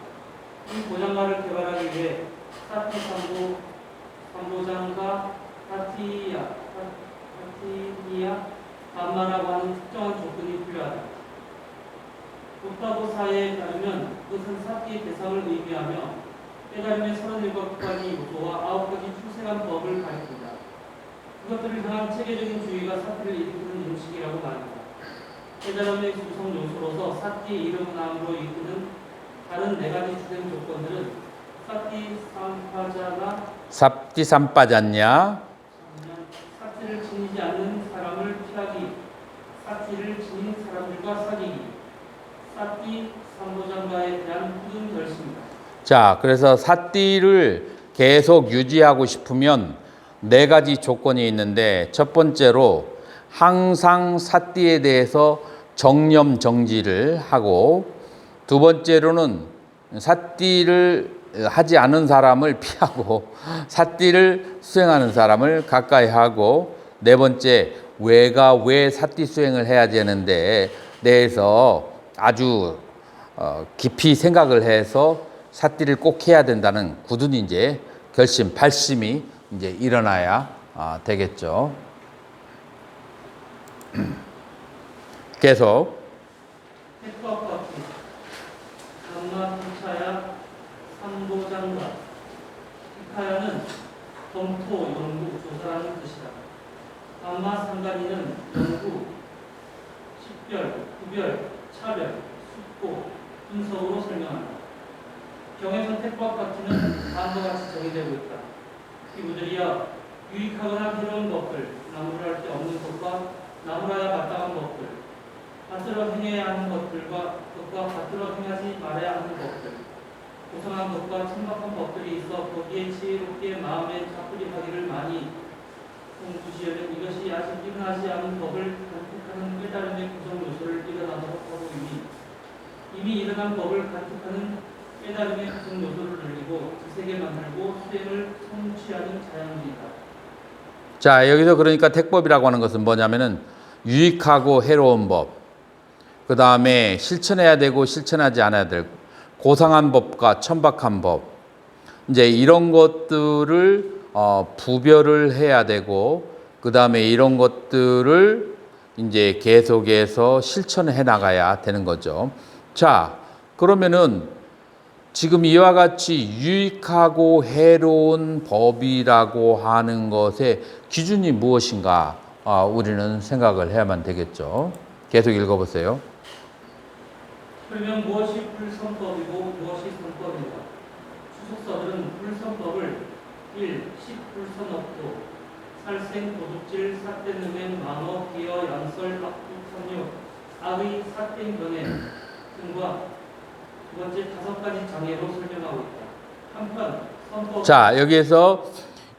이 보장가를 개발하기 위해 사티 삼보장과 사티야 반마라고 하는 특정한 조건이 필요하다. 붓다고사에 따르면 그것은 사티의 대상을 의미하며 깨달음의 37가지 요소와 9가지 출생한 법을 가리킨다. 그것들을 향한 체계적인 주의가 사티를 일으키는 음식이라고 말한다. 깨달음의 구성 요소로서 사티의 이름남으로 이끄는 다른 4가지 주된 조건들은 사티 삼파자나 삽디 삼빠졌냐? 사티를 지니지 않는 사람을 피하기, 사티를 지닌 사람들과 사귀기, 사티 삼보장가에 대한 굳은 결심이다. 자, 그래서 사띠를 계속 유지하고 싶으면 4가지 조건이 있는데 첫 번째로 항상 사띠에 대해서 정념 정지를 하고 두 번째로는 사띠를 하지 않은 사람을 피하고 사띠를 수행하는 사람을 가까이 하고 네 번째 왜가 왜 사띠 수행을 해야 되는데 대해서 아주 깊이 생각을 해서 사띠를 꼭 해야 된다는 굳은 이제 결심, 발심이 이제 일어나야 되겠죠. 계속. 핵과학기, 감마피차야, 삼보장가. 피카야는 검토, 연구, 조사라는 뜻이다. 감마상가리는 연구, 식별, 구별, 차별, 숙고, 분석으로 설명한다. 경에선 택과학기는 다음과 같이 정의되고 있다. 기부들이여 유익하거나 괴로운 것들, 나무랄 데 없는 것과 나무라야 마땅한 것들, 받들어 행해야 하는 것과 받들어 행하지 말아야 하는 것들, 고상한 것과 천박한 법들이 있어 거기에 지혜롭게 마음에 자꾸리하기를 많이 공부시려면 이것이 아직 일어나지 않은 법을 간택하는 깨달음의 구성 요소를 일어나도록 하고 이미 일어난 법을 간택하는 깨달음의 구성 요소를 늘리고 지세게 만들고 수행을 성취하는 자양이다. 자, 여기서 그러니까 택법이라고 하는 것은 뭐냐면은 유익하고 해로운 법, 그 다음에 실천해야 되고 실천하지 않아야 될 고상한 법과 천박한 법, 이제 이런 것들을 부별을 해야 되고, 그 다음에 이런 것들을 이제 계속해서 실천해 나가야 되는 거죠. 자, 그러면은 지금 이와 같이 유익하고 해로운 법이라고 하는 것의 기준이 무엇인가 우리는 생각을 해야만 되겠죠. 계속 읽어보세요. 그러면 무엇이 불성법이고 무엇이 성법인가? 추속서들은 불성법을 1. 식불선업도 살생, 도둑질, 삿된 만호, 기어, 양설, 악독, 선유, 악의, 삿된 견해 등과 두 번째 5가지 장애로 설명하고 있다. 한편 선법 자, 여기에서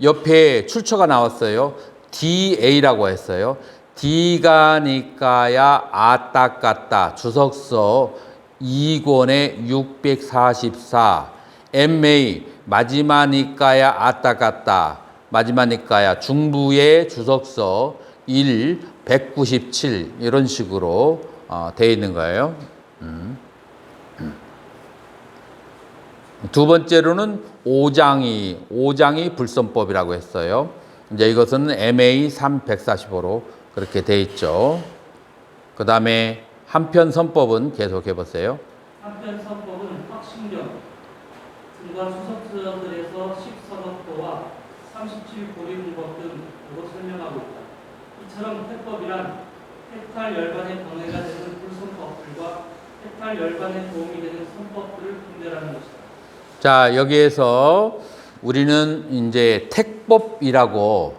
옆에 출처가 나왔어요. DA라고 했어요. D가니까야 아따까따 주석서 2권의 644 MA 마지막니까야 아따까따 마지막니까야 중부의 주석서 1 197 이런 식으로 되어 있는 거예요. 두 번째로는 오장이 불선법이라고 했어요. 이제 이것은 MA 345로 그렇게 돼 있죠. 그 다음에 한편 선법은 계속해 보세요. 한편 선법은 확신경 등과 수석서들에서 10선업도와 37고리문법 등으로 설명하고 있다. 이처럼 택법이란 해탈 열반의 방해가 되는 불선법들과 해탈 열반에 도움이 되는 선법들을 분별하는 것이다. 자, 여기에서 우리는 이제 택법이라고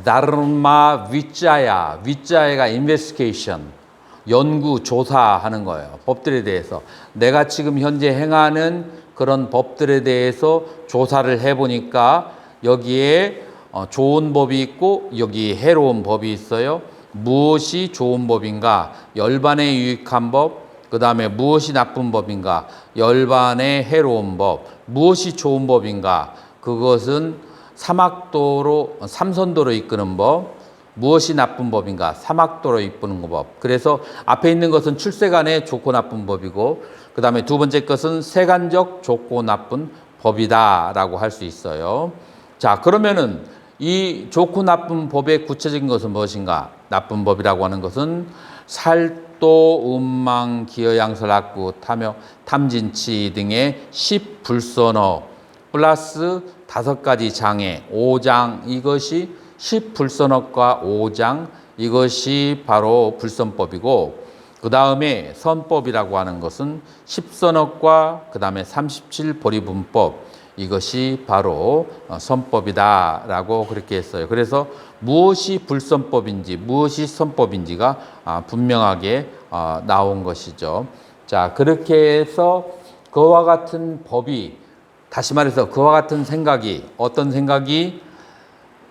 다르마 위자야가 인베스티게이션 연구 조사하는 거예요. 법들에 대해서 내가 지금 현재 행하는 그런 법들에 대해서 조사를 해보니까 여기에 좋은 법이 있고 여기 해로운 법이 있어요. 무엇이 좋은 법인가? 열반에 유익한 법. 그 다음에 무엇이 나쁜 법인가? 열반의 해로운 법. 무엇이 좋은 법인가? 그것은 삼선도로 이끄는 법. 무엇이 나쁜 법인가? 사막도로 이끄는 법. 그래서 앞에 있는 것은 출세간의 좋고 나쁜 법이고, 그 다음에 두 번째 것은 세간적 좋고 나쁜 법이다라고 할 수 있어요. 자, 그러면은 이 좋고 나쁜 법의 구체적인 것은 무엇인가? 나쁜 법이라고 하는 것은 살도, 음망, 기여, 양설, 악구, 탐욕, 탐진치 등의 10불선어 플러스 5가지 장애, 5장, 이것이 10불선업과 5장, 이것이 바로 불선법이고, 그 다음에 선법이라고 하는 것은 10선업과 그 다음에 37보리분법, 이것이 바로 선법이다라고 그렇게 했어요. 그래서 무엇이 불선법인지 무엇이 선법인지가 분명하게 나온 것이죠. 자, 그렇게 해서 그와 같은 법이, 다시 말해서 그와 같은 생각이, 어떤 생각이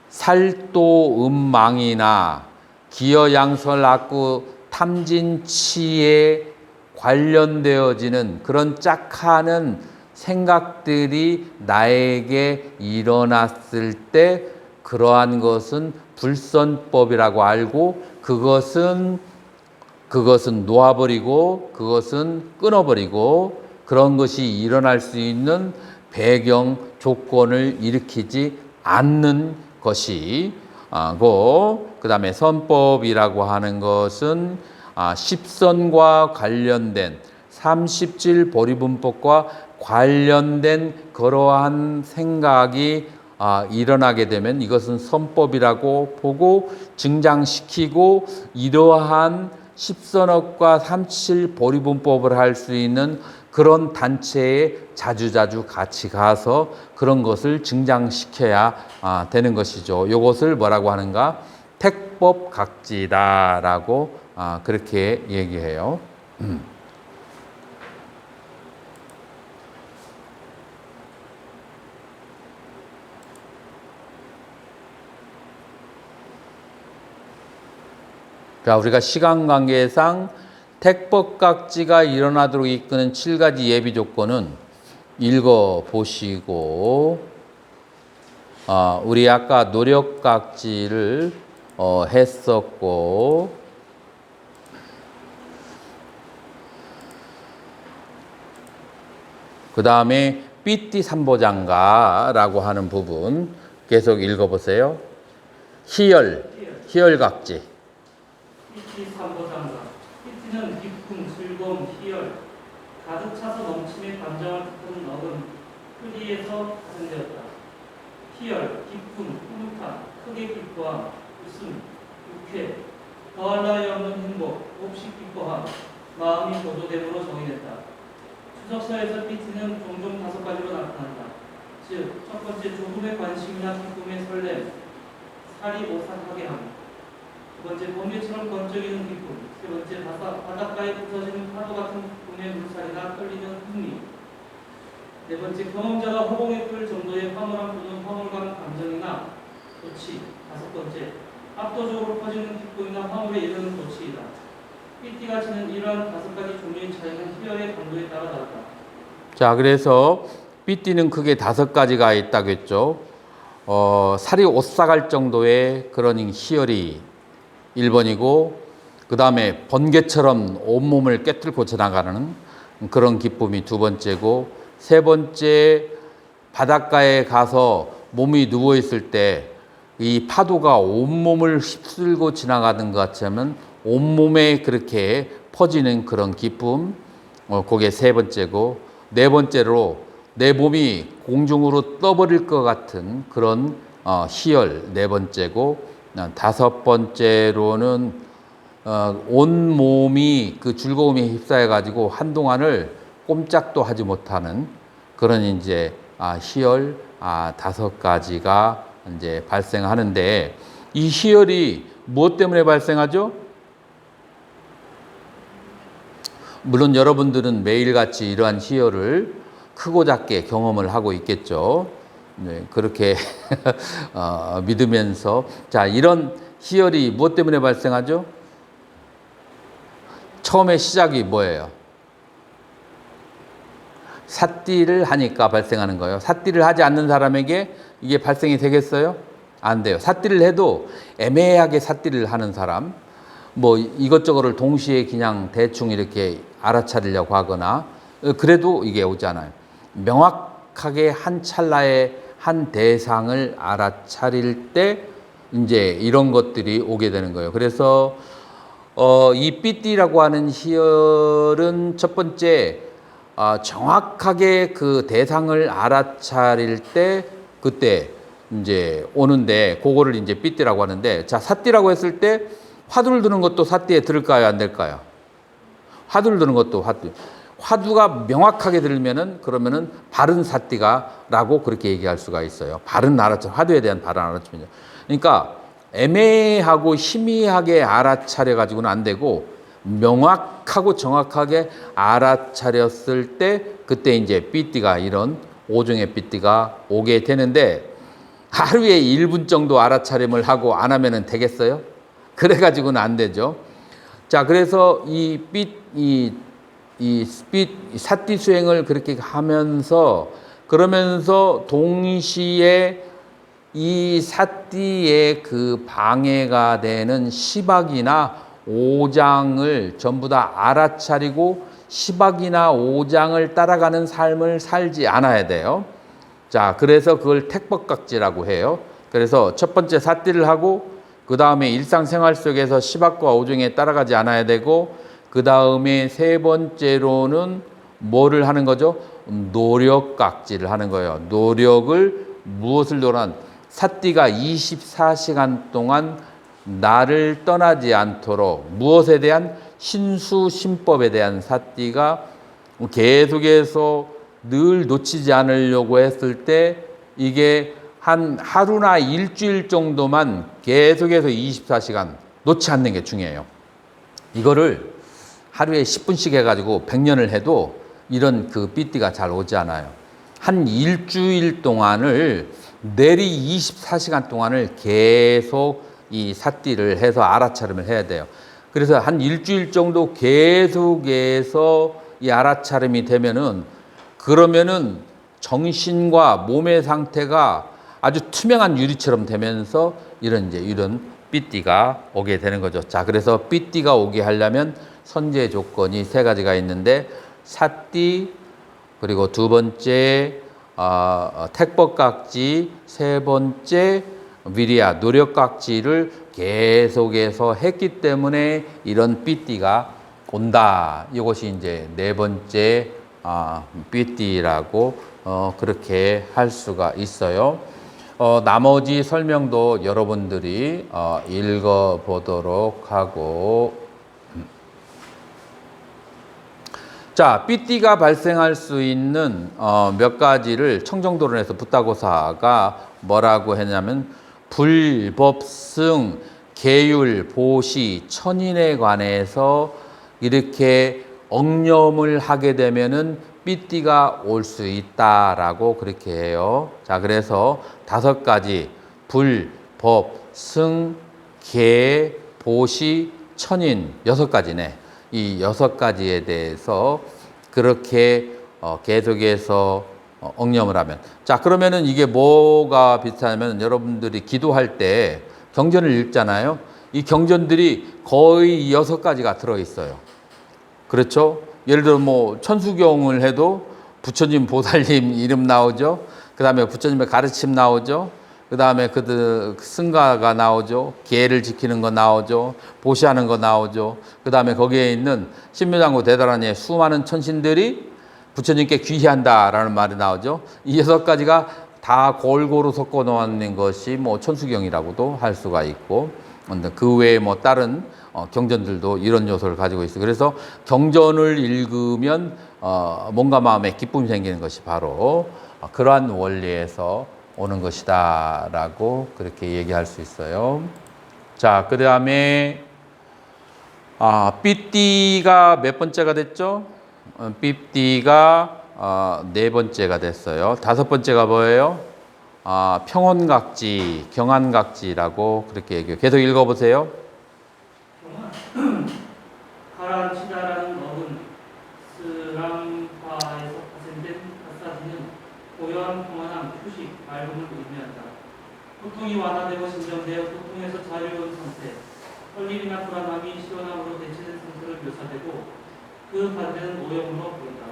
살도, 음망이나 기여, 양설, 악구, 탐진치에 관련되어지는 그런 짝하는 생각들이 나에게 일어났을 때 그러한 것은 불선법이라고 알고 그것은 놓아버리고 그것은 끊어버리고 그런 것이 일어날 수 있는 배경 조건을 일으키지 않는 것이 그 다음에 선법이라고 하는 것은 10선과 관련된 37보리분법과 관련된 그러한 생각이 일어나게 되면 이것은 선법이라고 보고 증장시키고 이러한 10선업과 37보리분법을 할 수 있는 그런 단체에 자주자주 같이 가서 그런 것을 증장시켜야 되는 것이죠. 이것을 뭐라고 하는가? 택법각지다라고 그렇게 얘기해요. 자, 우리가 시간 관계상 택법각지가 일어나도록 이끄는 7가지 예비 조건은 읽어보시고, 우리 아까 노력각지를 했었고, 그 다음에 삐띠 삼보장가라고 하는 부분 계속 읽어보세요. 희열각지. 삐띠 삼보장가. 삐띠는 기쁨, 즐거움, 희열, 가득 차서 넘침의 감정을 뜻하는 어금, 흐리에서 파생되었다. 희열, 기쁨, 흐뭇함, 크게 기뻐함, 웃음, 유쾌, 더할 나위 없는 행복, 몹시 기뻐함, 마음이 고조됨으로 정의됐다. 추석서에서 삐띠는 종종 5가지로 나타난다. 즉, 첫 번째 조금의 관심이나 기쁨의 설렘, 살이 오싹하게 함. 두 번째 번개처럼 번쩍이는 기쁨. 세 번째 바닷가에 부서지는 파도 같은 기쁨의 물살이나 떨리는 흥미. 네 번째 경험자가 허공에 뜰 정도의 황홀함 또는 황홀감 감정이나 도취. 다섯 번째 압도적으로 퍼지는 기쁨이나 황홀에 이르는 도취이다. 삐띠가 지는 이러한 5가지 종류의 차이는 희열의 강도에 따라 다르다. 자, 그래서 삐띠는 크게 5가지가 있다고 했죠. 살이 오싹할 정도의 그런 희열이 1번이고, 그 다음에 번개처럼 온몸을 깨뚫고 지나가는 그런 기쁨이 2번째고, 3번째 바닷가에 가서 몸이 누워있을 때 이 파도가 온몸을 휩쓸고 지나가는 것 같으면 온몸에 그렇게 퍼지는 그런 기쁨, 그게 3번째고, 4번째로 내 몸이 공중으로 떠버릴 것 같은 그런 희열 4번째고, 5번째로는 온 몸이 그 즐거움에 휩싸여 가지고 한동안을 꼼짝도 하지 못하는 그런 이제 희열 5가지가 이제 발생하는데, 이 희열이 무엇 때문에 발생하죠? 물론 여러분들은 매일같이 이러한 희열을 크고 작게 경험을 하고 있겠죠. 네, 그렇게 믿으면서, 자, 이런 희열이 무엇 때문에 발생하죠? 처음에 시작이 뭐예요? 삿띠를 하니까 발생하는 거예요. 삿띠를 하지 않는 사람에게 이게 발생이 되겠어요? 안 돼요. 삿띠를 해도 애매하게 삿띠를 하는 사람, 뭐 이것저것을 동시에 그냥 대충 이렇게 알아차리려고 하거나, 그래도 이게 오잖아요. 명확하게 한 찰나에 한 대상을 알아차릴 때 이제 이런 것들이 오게 되는 거예요. 그래서 이 삐띠라고 하는 희열은 첫 번째, 정확하게 그 대상을 알아차릴 때 그때 이제 오는데, 그거를 이제 삐띠라고 하는데, 자, 삿띠라고 했을 때 화두를 드는 것도 삿띠에 들을까요, 안 될까요? 화두를 드는 것도 화두가 명확하게 들면은 그러면은 바른 삿띠가라고 그렇게 얘기할 수가 있어요. 바른 알아차, 화두에 대한 바른 알아차림. 그러니까 애매하고 희미하게 알아차려 가지고는 안 되고, 명확하고 정확하게 알아차렸을 때 그때 이제 삐띠가, 이런 5종의 삐띠가 오게 되는데, 하루에 1분 정도 알아차림을 하고 안 하면은 되겠어요? 그래 가지고는 안 되죠. 자, 그래서 이 삿띠 수행을 그렇게 하면서, 그러면서 동시에 이 삿띠의 그 방해가 되는 시박이나 오장을 전부 다 알아차리고 시박이나 오장을 따라가는 삶을 살지 않아야 돼요. 자, 그래서 그걸 택법각지라고 해요. 그래서 첫 번째 삿띠를 하고, 그 다음에 일상생활 속에서 시박과 오종에 따라가지 않아야 되고, 그 다음에 3번째로는 뭐를 하는 거죠? 노력각지를 하는 거예요. 노력을, 무엇을 노란? 삿띠가 24시간 동안 나를 떠나지 않도록, 무엇에 대한? 신수신법에 대한 삿띠가 계속해서 늘 놓치지 않으려고 했을 때, 이게 한 하루나 일주일 정도만 계속해서 24시간 놓지 않는 게 중요해요. 이거를 하루에 10분씩 해가지고 100년을 해도 이런 그 삐띠가 잘 오지 않아요. 한 일주일 동안을, 내리 24시간 동안을 계속 이 삿띠를 해서 알아차림을 해야 돼요. 그래서 한 일주일 정도 계속해서 이 알아차림이 되면은, 그러면은 정신과 몸의 상태가 아주 투명한 유리처럼 되면서 이런 삐띠가 오게 되는 거죠. 자, 그래서 삐띠가 오게 하려면 선제 조건이 3가지가 있는데, 삿띠, 그리고 2번째 택법각지, 세 번째 위리아, 노력각지를 계속해서 했기 때문에 이런 삐띠가 온다. 이것이 이제 네 번째 삐띠라고 그렇게 할 수가 있어요. 나머지 설명도 여러분들이 읽어보도록 하고, 자, 삐띠가 발생할 수 있는 몇 가지를 청정도론에서 붓다고사가 뭐라고 했냐면 불법승, 계율, 보시, 천인에 관해서 이렇게 억념을 하게 되면은 삐띠가 올 수 있다라고 그렇게 해요. 자, 그래서 5가지 불, 법, 승, 계, 보시, 천인 6가지네. 이 6가지에 대해서 그렇게 계속해서 억념을 하면, 자, 그러면은 이게 뭐가 비슷하냐면 여러분들이 기도할 때 경전을 읽잖아요. 이 경전들이 거의 6가지가 들어있어요. 그렇죠? 예를 들어 뭐 천수경을 해도 부처님 보살님 이름 나오죠. 그 다음에 부처님의 가르침 나오죠. 그 다음에 그 승가가 나오죠. 계를 지키는 거 나오죠. 보시하는 거 나오죠. 그 다음에 거기에 있는 신묘장구 대단하니 수많은 천신들이 부처님께 귀희한다라는 말이 나오죠. 이 6가지가 다 골고루 섞어 놓는 것이 뭐 천수경이라고도 할 수가 있고, 그 외에 뭐 다른 경전들도 이런 요소를 가지고 있어요. 그래서 경전을 읽으면 몸과 마음에 기쁨이 생기는 것이 바로 그러한 원리에서 오는 것이다 라고 그렇게 얘기할 수 있어요. 자, 그 다음에 삐띠가 몇 번째가 됐죠? 삐띠가 4번째가 됐어요. 5번째가 뭐예요? 평온각지, 경안각지라고 그렇게 얘기해요. 계속 읽어보세요. 가라치다라는 어근 스랑파에서 파생된 파사디는 고요한 평안함, 휴식, 맑음을 의미한다. 고통이 완화되고 진정되어 고통에서 자유로운 상태, 헐림이나 불안함이 시원함으로 대체된 상태를 묘사되고 그 반대는 오염으로 보인다.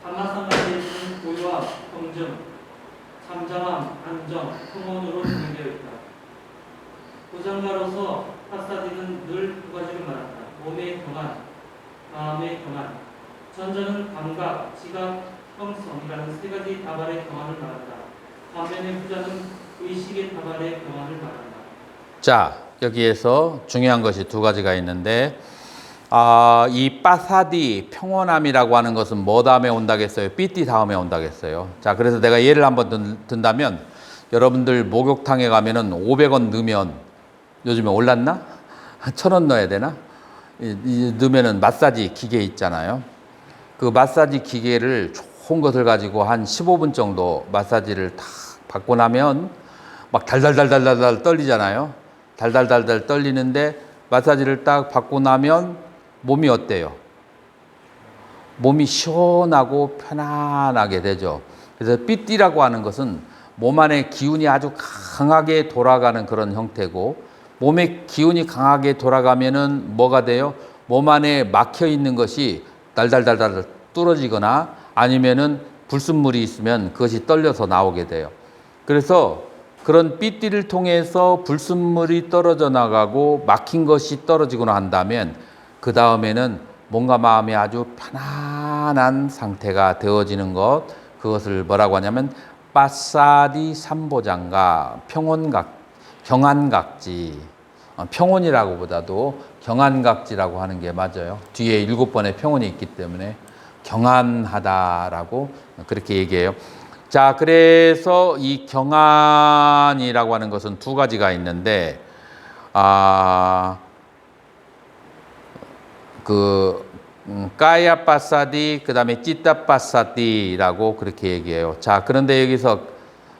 감마상가에 있는 고요함, 평정, 잠잠함, 안정, 평온으로 진행되어 있다. 고장가로서 파사디는 늘 2가지를 말한다. 몸의 경안, 마음의 경안. 전자는 감각, 지각, 형성이라는 3가지 다발의 경안을 말한다. 반면에 후자는 의식의 다발의 경안을 말한다. 자, 여기에서 중요한 것이 2가지가 있는데, 이 빠사디, 평온함이라고 하는 것은 뭐 다음에 온다겠어요? 삐띠 다음에 온다겠어요. 자, 그래서 내가 예를 한번 든다면, 여러분들 목욕탕에 가면은 500원 넣으면, 요즘에 올랐나? 1,000원 넣어야 되나? 넣으면은 마사지 기계 있잖아요. 그 마사지 기계를 좋은 것을 가지고 한 15분 정도 마사지를 탁 받고 나면 막 달달달달달 떨리잖아요. 달달달달 떨리는데 마사지를 딱 받고 나면 몸이 어때요? 몸이 시원하고 편안하게 되죠. 그래서 삐띠라고 하는 것은 몸 안에 기운이 아주 강하게 돌아가는 그런 형태고, 몸의 기운이 강하게 돌아가면은 뭐가 돼요? 몸 안에 막혀 있는 것이 달달달달 뚫어지거나 아니면은 불순물이 있으면 그것이 떨려서 나오게 돼요. 그래서 그런 삐띠를 통해서 불순물이 떨어져 나가고 막힌 것이 떨어지거나 한다면 그 다음에는 몸과 마음이 아주 편안한 상태가 되어지는 것, 그것을 뭐라고 하냐면 빠사디 삼보장가, 경안각지, 평온이라고 보다도 경안각지라고 하는 게 맞아요. 뒤에 7번의 평온이 있기 때문에 경안하다라고 그렇게 얘기해요. 자, 그래서 이 경안이라고 하는 것은 2가지가 있는데, 까야 빠사디, 그 다음에 찌따 빠사디라고 그렇게 얘기해요. 자, 그런데 여기서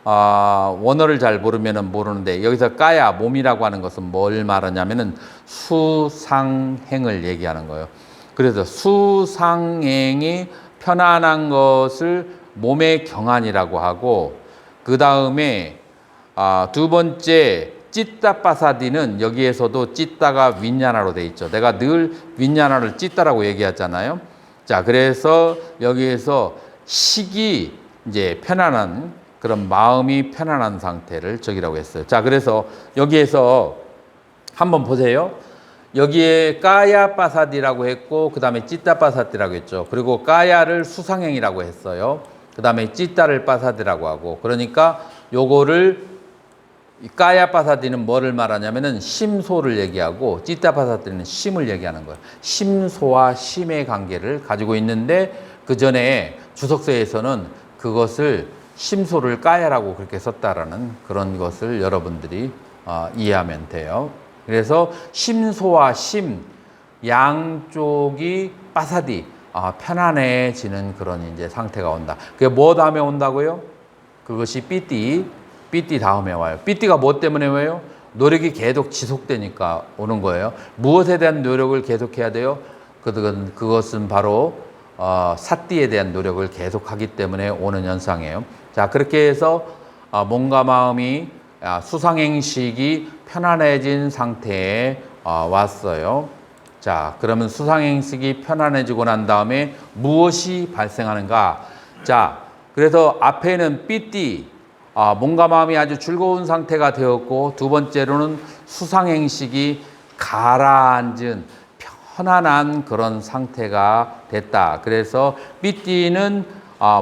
원어를 잘 모르면은 모르는데, 여기서 까야, 몸이라고 하는 것은 뭘 말하냐면은 수상행을 얘기하는 거예요. 그래서 수상행이 편안한 것을 몸의 경안이라고 하고, 그 다음에 2번째 찌따 빠사디는 여기에서도 찌따가 윈야나로 돼 있죠. 내가 늘 윈야나를 찌따라고 얘기하잖아요. 자, 그래서 여기에서 식이 이제 편안한 그런 마음이 편안한 상태를 저기라고 했어요. 자, 그래서 여기에서 한번 보세요. 여기에 까야 빠사디라고 했고 그 다음에 찌따 빠사디라고 했죠. 그리고 까야를 수상행이라고 했어요. 그 다음에 찌따를 빠사디라고 하고, 그러니까 요거를 까야 빠사디는 뭐를 말하냐면은 심소를 얘기하고 찌따 빠사디는 심을 얘기하는 거예요. 심소와 심의 관계를 가지고 있는데 그 전에 주석서에서는 그것을 심소를 까야라고 그렇게 썼다라는 그런 것을 여러분들이 이해하면 돼요. 그래서 심소와 심 양쪽이 빠사디 편안해지는 그런 이제 상태가 온다. 그게 뭐 다음에 온다고요? 그것이 삐띠 다음에 와요. 삐띠가 뭐 때문에 와요? 노력이 계속 지속되니까 오는 거예요. 무엇에 대한 노력을 계속해야 돼요? 그것은 바로 사띠에 대한 노력을 계속하기 때문에 오는 현상이에요. 자, 그렇게 해서 몸과 마음이 수상행식이 편안해진 상태에 왔어요. 자, 그러면 수상행식이 편안해지고 난 다음에 무엇이 발생하는가? 자, 그래서 앞에는 삐띠, 몸과 마음이 아주 즐거운 상태가 되었고, 두 번째로는 수상행식이 가라앉은 편안한 그런 상태가 됐다. 그래서 삐띠는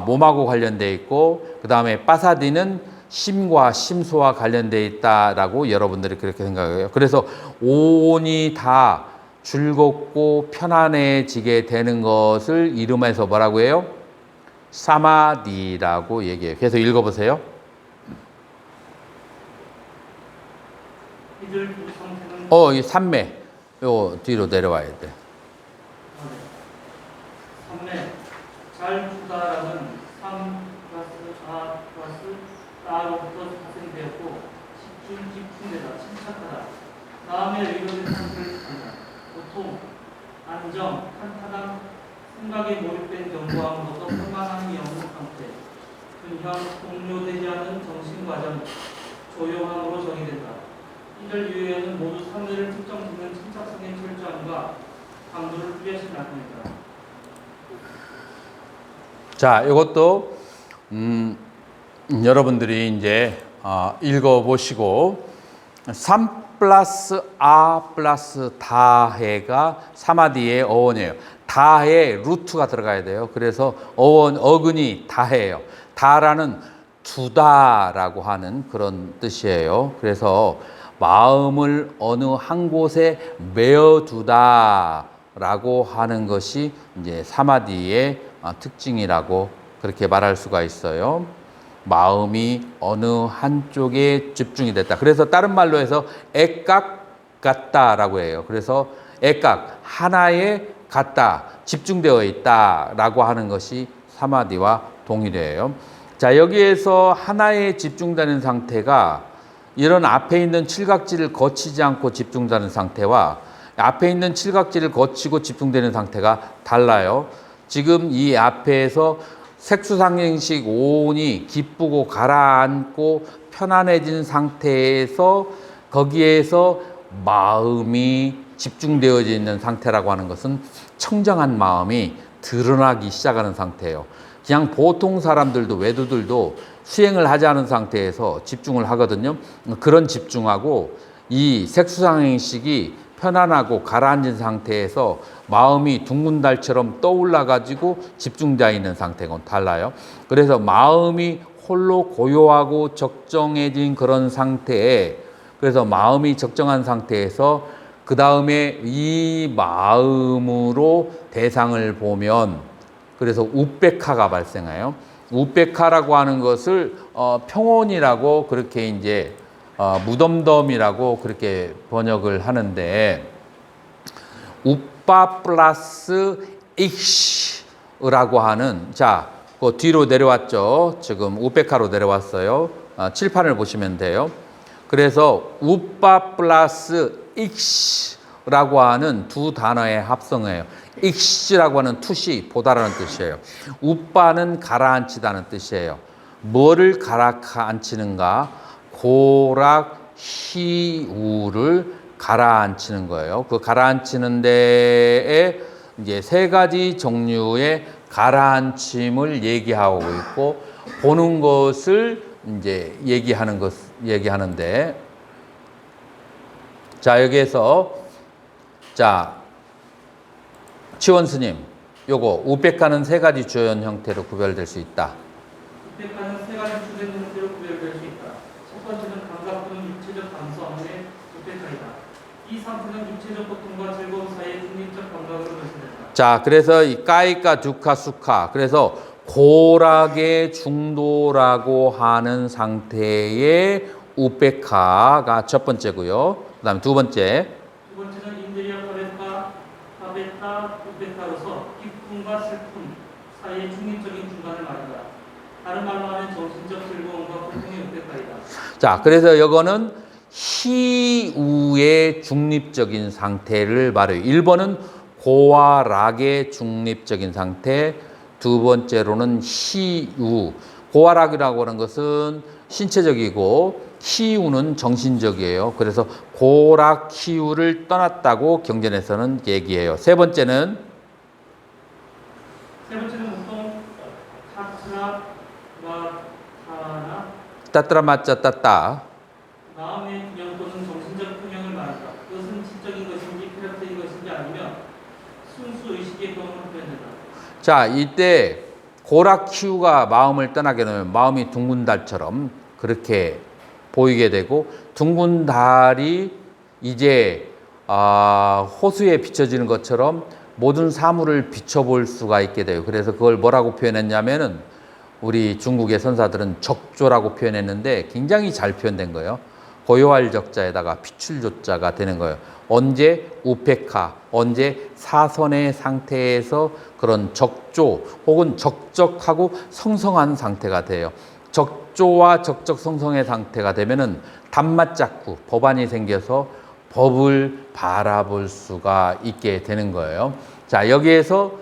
몸하고 관련되어 있고, 그 다음에 빠사디는 심과 심소와 관련되어 있다라고 여러분들이 그렇게 생각해요. 그래서 오온이 다 즐겁고 편안해지게 되는 것을 이름해서 뭐라고 해요? 사마디라고 얘기해요. 그래서 읽어보세요. 이들 두 상태는 이 삼매. 요 뒤로 내려와야 돼. 삼매 잘 주다라는 3 플러스 4 플러스 따로부터 파생되었고 집중되다, 침착하다. 다음에 의도된 상태를 한다. 보통 안정, 탄탄한 생각에 몰입된 경고함으로써 평안한 영혼 상태, 균형, 동료되지 않은 정신과정, 조용함으로 정의된다. 이들 이외에는 모두 상대를 특정짓는 침착성의 철저함과 강도를 뚜렷이 나타낸다. 자, 이것도 여러분들이 이제 읽어보시고 3 플러스 플러스 다해가 사마디의 어원이에요. 다해 루트가 들어가야 돼요. 그래서 어근이 다해예요. 다라는 두다라고 하는 그런 뜻이에요. 그래서 마음을 어느 한 곳에 메어두다라고 하는 것이 이제 사마디의 특징이라고 그렇게 말할 수가 있어요. 마음이 어느 한쪽에 집중이 됐다. 그래서 다른 말로 해서 액각 같다라고 해요. 그래서 액각 하나에 같다, 집중되어 있다라고 하는 것이 사마디와 동일해요. 자, 여기에서 하나에 집중되는 상태가 이런 앞에 있는 칠각지를 거치지 않고 집중되는 상태와 앞에 있는 칠각지를 거치고 집중되는 상태가 달라요. 지금 이 앞에서 색수상행식 오온이 기쁘고 가라앉고 편안해진 상태에서 거기에서 마음이 집중되어져 있는 상태라고 하는 것은 청정한 마음이 드러나기 시작하는 상태예요. 그냥 보통 사람들도 외도들도 수행을 하지 않은 상태에서 집중을 하거든요. 그런 집중하고 이 색수상행식이 편안하고 가라앉은 상태에서 마음이 둥근 달처럼 떠올라 가지고 집중되어 있는 상태가 달라요. 그래서 마음이 홀로 고요하고 적정해진 그런 상태에, 그래서 마음이 적정한 상태에서 그 다음에 이 마음으로 대상을 보면, 그래서 우백카가 발생해요. 우백카라고 하는 것을 평온이라고 그렇게 이제 무덤덤이라고 그렇게 번역을 하는데, 우빠 플러스 익시라고 하는, 자, 그 뒤로 내려왔죠. 지금 우백카로 내려왔어요. 칠판을 보시면 돼요. 그래서 우빠 플러스 익시라고 하는 두 단어의 합성어예요. 익시라고 하는 투시, 보다라는 뜻이에요. 우빠는 가라앉히다는 뜻이에요. 뭐를 가라앉히는가? 고락, 희우를 가라앉히는 거예요. 그 가라앉히는 데에 이제 세 가지 종류의 가라앉힘을 얘기하고 있고, 보는 것을 이제 얘기하는데, 자, 여기에서, 자, 치원 스님, 요거, 우백화는 세 가지 주요한 형태로 구별될 수 있다. 우백화는 세 가지 주된 형태로 구별될 수 있다. 첫 번째는 감각 또는 육체적 감성의 우백화이다. 이 상태는 육체적 고통과 즐거움 사이의 중립적 감각으로 결정된다. 자, 그래서 이 까이까, 두카, 수카. 그래서 고락의 중도라고 하는 상태의 우백화가 첫 번째고요. 그 다음에 두 번째는 인드리아 파베타 우백화로서 기쁨과 슬픔 사이의 중립적인 중간을 말한다. 다른 말로 하면 정신적 즐거움과 고통의 우백화이다. 자, 그래서 이거는 희우의 중립적인 상태를 말해요. 1번은 고와 락의 중립적인 상태, 두 번째로는 희우. 고와 락이라고 하는 것은 신체적이고 희우는 정신적이에요. 그래서 고락 희우를 떠났다고 경전에서는 얘기해요. 세 번째는 보통 타트라 마타나 따따라맞자 따따. 마음의 균형 또는 정신적 균형을 말한다. 그것은 지적인 것인지 쾌락적인 것인지 아니면 순수 의식의 경험을 표현한다. 자, 이때 고락 희우가 마음을 떠나게 되면 마음이 둥근 달처럼 그렇게 보이게 되고, 둥근 달이 이제 호수에 비춰지는 것처럼 모든 사물을 비춰볼 수가 있게 돼요. 그래서 그걸 뭐라고 표현했냐면은 우리 중국의 선사들은 적조라고 표현했는데 굉장히 잘 표현된 거예요. 고요할 적자에다가 피출조자가 되는 거예요. 언제 우페카, 언제 사선의 상태에서 그런 적조 혹은 적적하고 성성한 상태가 돼요. 적조와 적적성성의 상태가 되면은 단맛자꾸 법안이 생겨서 법을 바라볼 수가 있게 되는 거예요. 자, 여기에서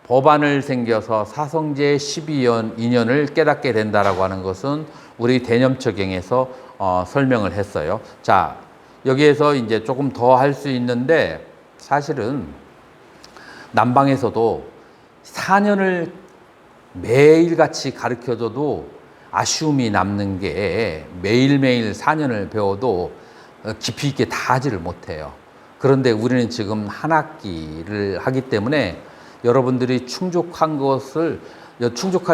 법안을 생겨서 사성제 12인연을 깨닫게 된다라고 하는 것은 우리 대념처경에서 설명을 했어요. 자, 여기에서 이제 조금 더 할 수 있는데, 사실은 남방에서도 4년을 매일같이 가르쳐줘도 아쉬움이 남는 게 매일매일 4년을 배워도 깊이 있게 다 하지를 못해요. 그런데 우리는 지금 한 학기를 하기 때문에 여러분들이 충족할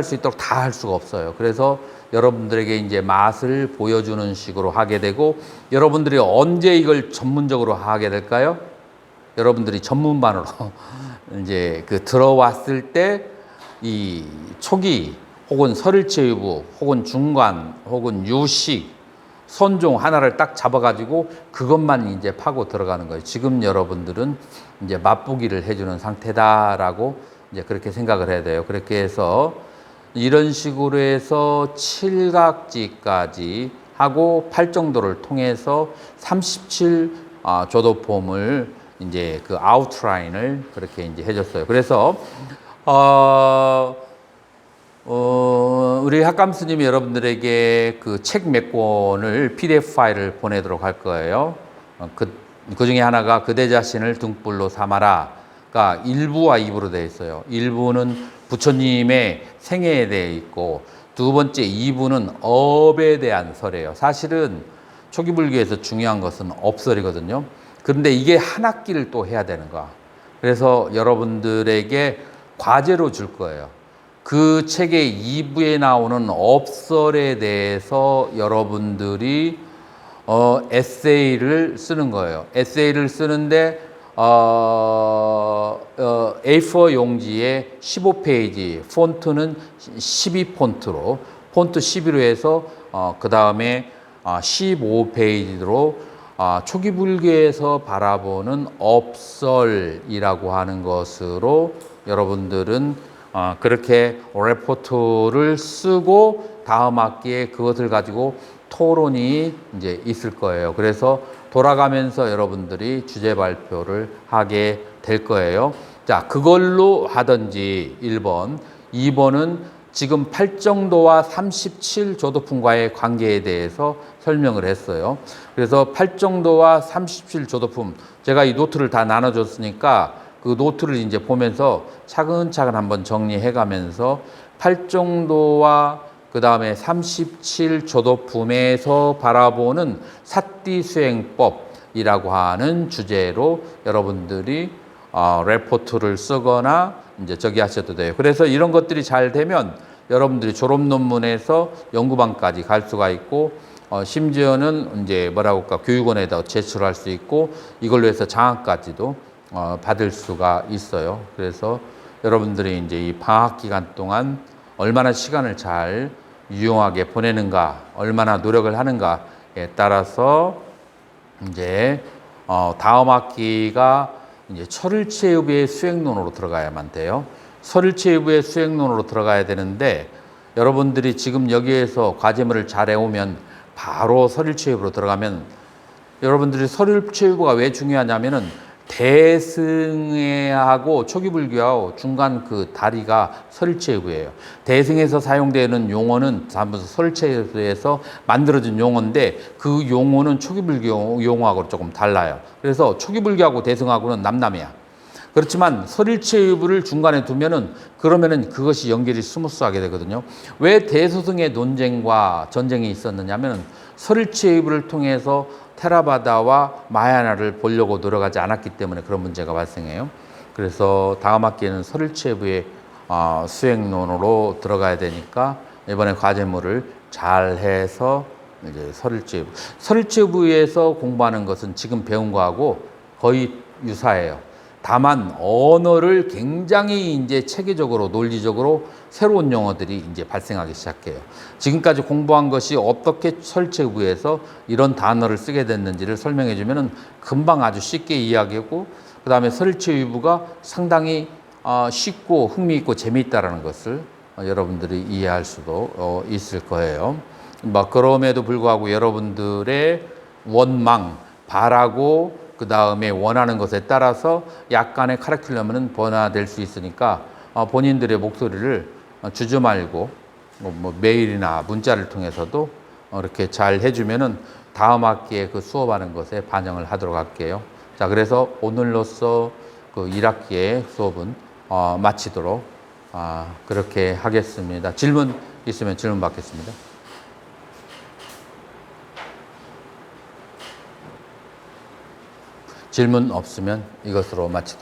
수 있도록 다 할 수가 없어요. 그래서 여러분들에게 이제 맛을 보여주는 식으로 하게 되고, 여러분들이 언제 이걸 전문적으로 하게 될까요? 여러분들이 전문반으로 이제 들어왔을 때 이 초기 혹은 설일체유부 혹은 중간 혹은 유식 선종 하나를 딱 잡아가지고 그것만 이제 파고 들어가는 거예요. 지금 여러분들은 이제 맛보기를 해주는 상태다라고 이제 그렇게 생각을 해야 돼요. 그렇게 해서 이런 식으로 해서 칠각지까지 하고 팔정도를 통해서 37 조도폼을 이제 그 아웃라인을 그렇게 이제 해줬어요. 그래서 우리 학감 스님이 여러분들에게 그 책 몇 권을 PDF 파일을 보내도록 할 거예요. 그 중에 하나가 그대 자신을 등불로 삼아라가 1부와 2부로 되어 있어요. 1부는 부처님의 생애에 대해 있고, 두 번째 2부는 업에 대한 설이에요. 사실은 초기 불교에서 중요한 것은 업설이거든요. 그런데 이게 한 학기를 또 해야 되는 거야. 그래서 여러분들에게 과제로 줄 거예요. 그 책의 2부에 나오는 업설에 대해서 여러분들이 에세이를 쓰는 거예요. 에세이를 쓰는데 A4 용지에 15페이지, 폰트는 12폰트로, 폰트 12로 해서 그 다음에 15페이지로 초기 불교에서 바라보는 업설이라고 하는 것으로 여러분들은 그렇게 레포트를 쓰고 다음 학기에 그것을 가지고 토론이 이제 있을 거예요. 그래서 돌아가면서 여러분들이 주제 발표를 하게 될 거예요. 자, 그걸로 하든지 1번, 2번은 지금 8정도와 37조도품과의 관계에 대해서 설명을 했어요. 그래서 8정도와 37조도품, 제가 이 노트를 다 나눠줬으니까 그 노트를 이제 보면서 차근차근 한번 정리해 가면서 8정도와 그 다음에 37 조도품에서 바라보는 사띠수행법이라고 하는 주제로 여러분들이 레포트를 쓰거나 이제 저기 하셔도 돼요. 그래서 이런 것들이 잘 되면 여러분들이 졸업 논문에서 연구반까지 갈 수가 있고 심지어는 이제 뭐라고 할까 교육원에다 제출할 수 있고 이걸로 해서 장학까지도 받을 수가 있어요. 그래서 여러분들이 이제 이 방학 기간 동안 얼마나 시간을 잘 유용하게 보내는가, 얼마나 노력을 하는가에 따라서 이제 다음 학기가 이제 설일체육의 수행론으로 들어가야만 돼요. 설일체육의 수행론으로 들어가야 되는데 여러분들이 지금 여기에서 과제물을 잘 해오면 바로 설일체육으로 들어가면 여러분들이 설일체육가 왜 중요하냐면은 대승하고 초기불교하고 중간 그 다리가 설일체육이에요. 대승에서 사용되는 용어는 전부 설일체육에서 만들어진 용어인데 그 용어는 초기불교 용어하고 조금 달라요. 그래서 초기불교하고 대승하고는 남남이야. 그렇지만 설일체육을 중간에 두면은 그러면은 그것이 연결이 스무스하게 되거든요. 왜 대소승의 논쟁과 전쟁이 있었느냐면 설일체육을 통해서 테라바다와 마하야나를 보려고 노력하지 않았기 때문에 그런 문제가 발생해요. 그래서 다음 학기에는 설일체부의 수행론으로 들어가야 되니까 이번에 과제물을 잘 해서 이제 설일체부에서 공부하는 것은 지금 배운 거하고 거의 유사해요. 다만 언어를 굉장히 이제 체계적으로 논리적으로 새로운 용어들이 이제 발생하기 시작해요. 지금까지 공부한 것이 어떻게 설체부에서 이런 단어를 쓰게 됐는지를 설명해 주면은 금방 아주 쉽게 이해하고 그다음에 설체유부가 상당히 쉽고 흥미있고 재미있다라는 것을 여러분들이 이해할 수도 있을 거예요. 그럼에도 불구하고 여러분들의 원망, 바라고 그 다음에 원하는 것에 따라서 약간의 카리큘럼은 변화될 수 있으니까 본인들의 목소리를 주저 말고 뭐 메일이나 문자를 통해서도 이렇게 잘 해주면은 다음 학기에 그 수업하는 것에 반영을 하도록 할게요. 자, 그래서 오늘로써 그 1학기의 수업은 마치도록 그렇게 하겠습니다. 질문 있으면 질문 받겠습니다. 질문 없으면 이것으로 마치도록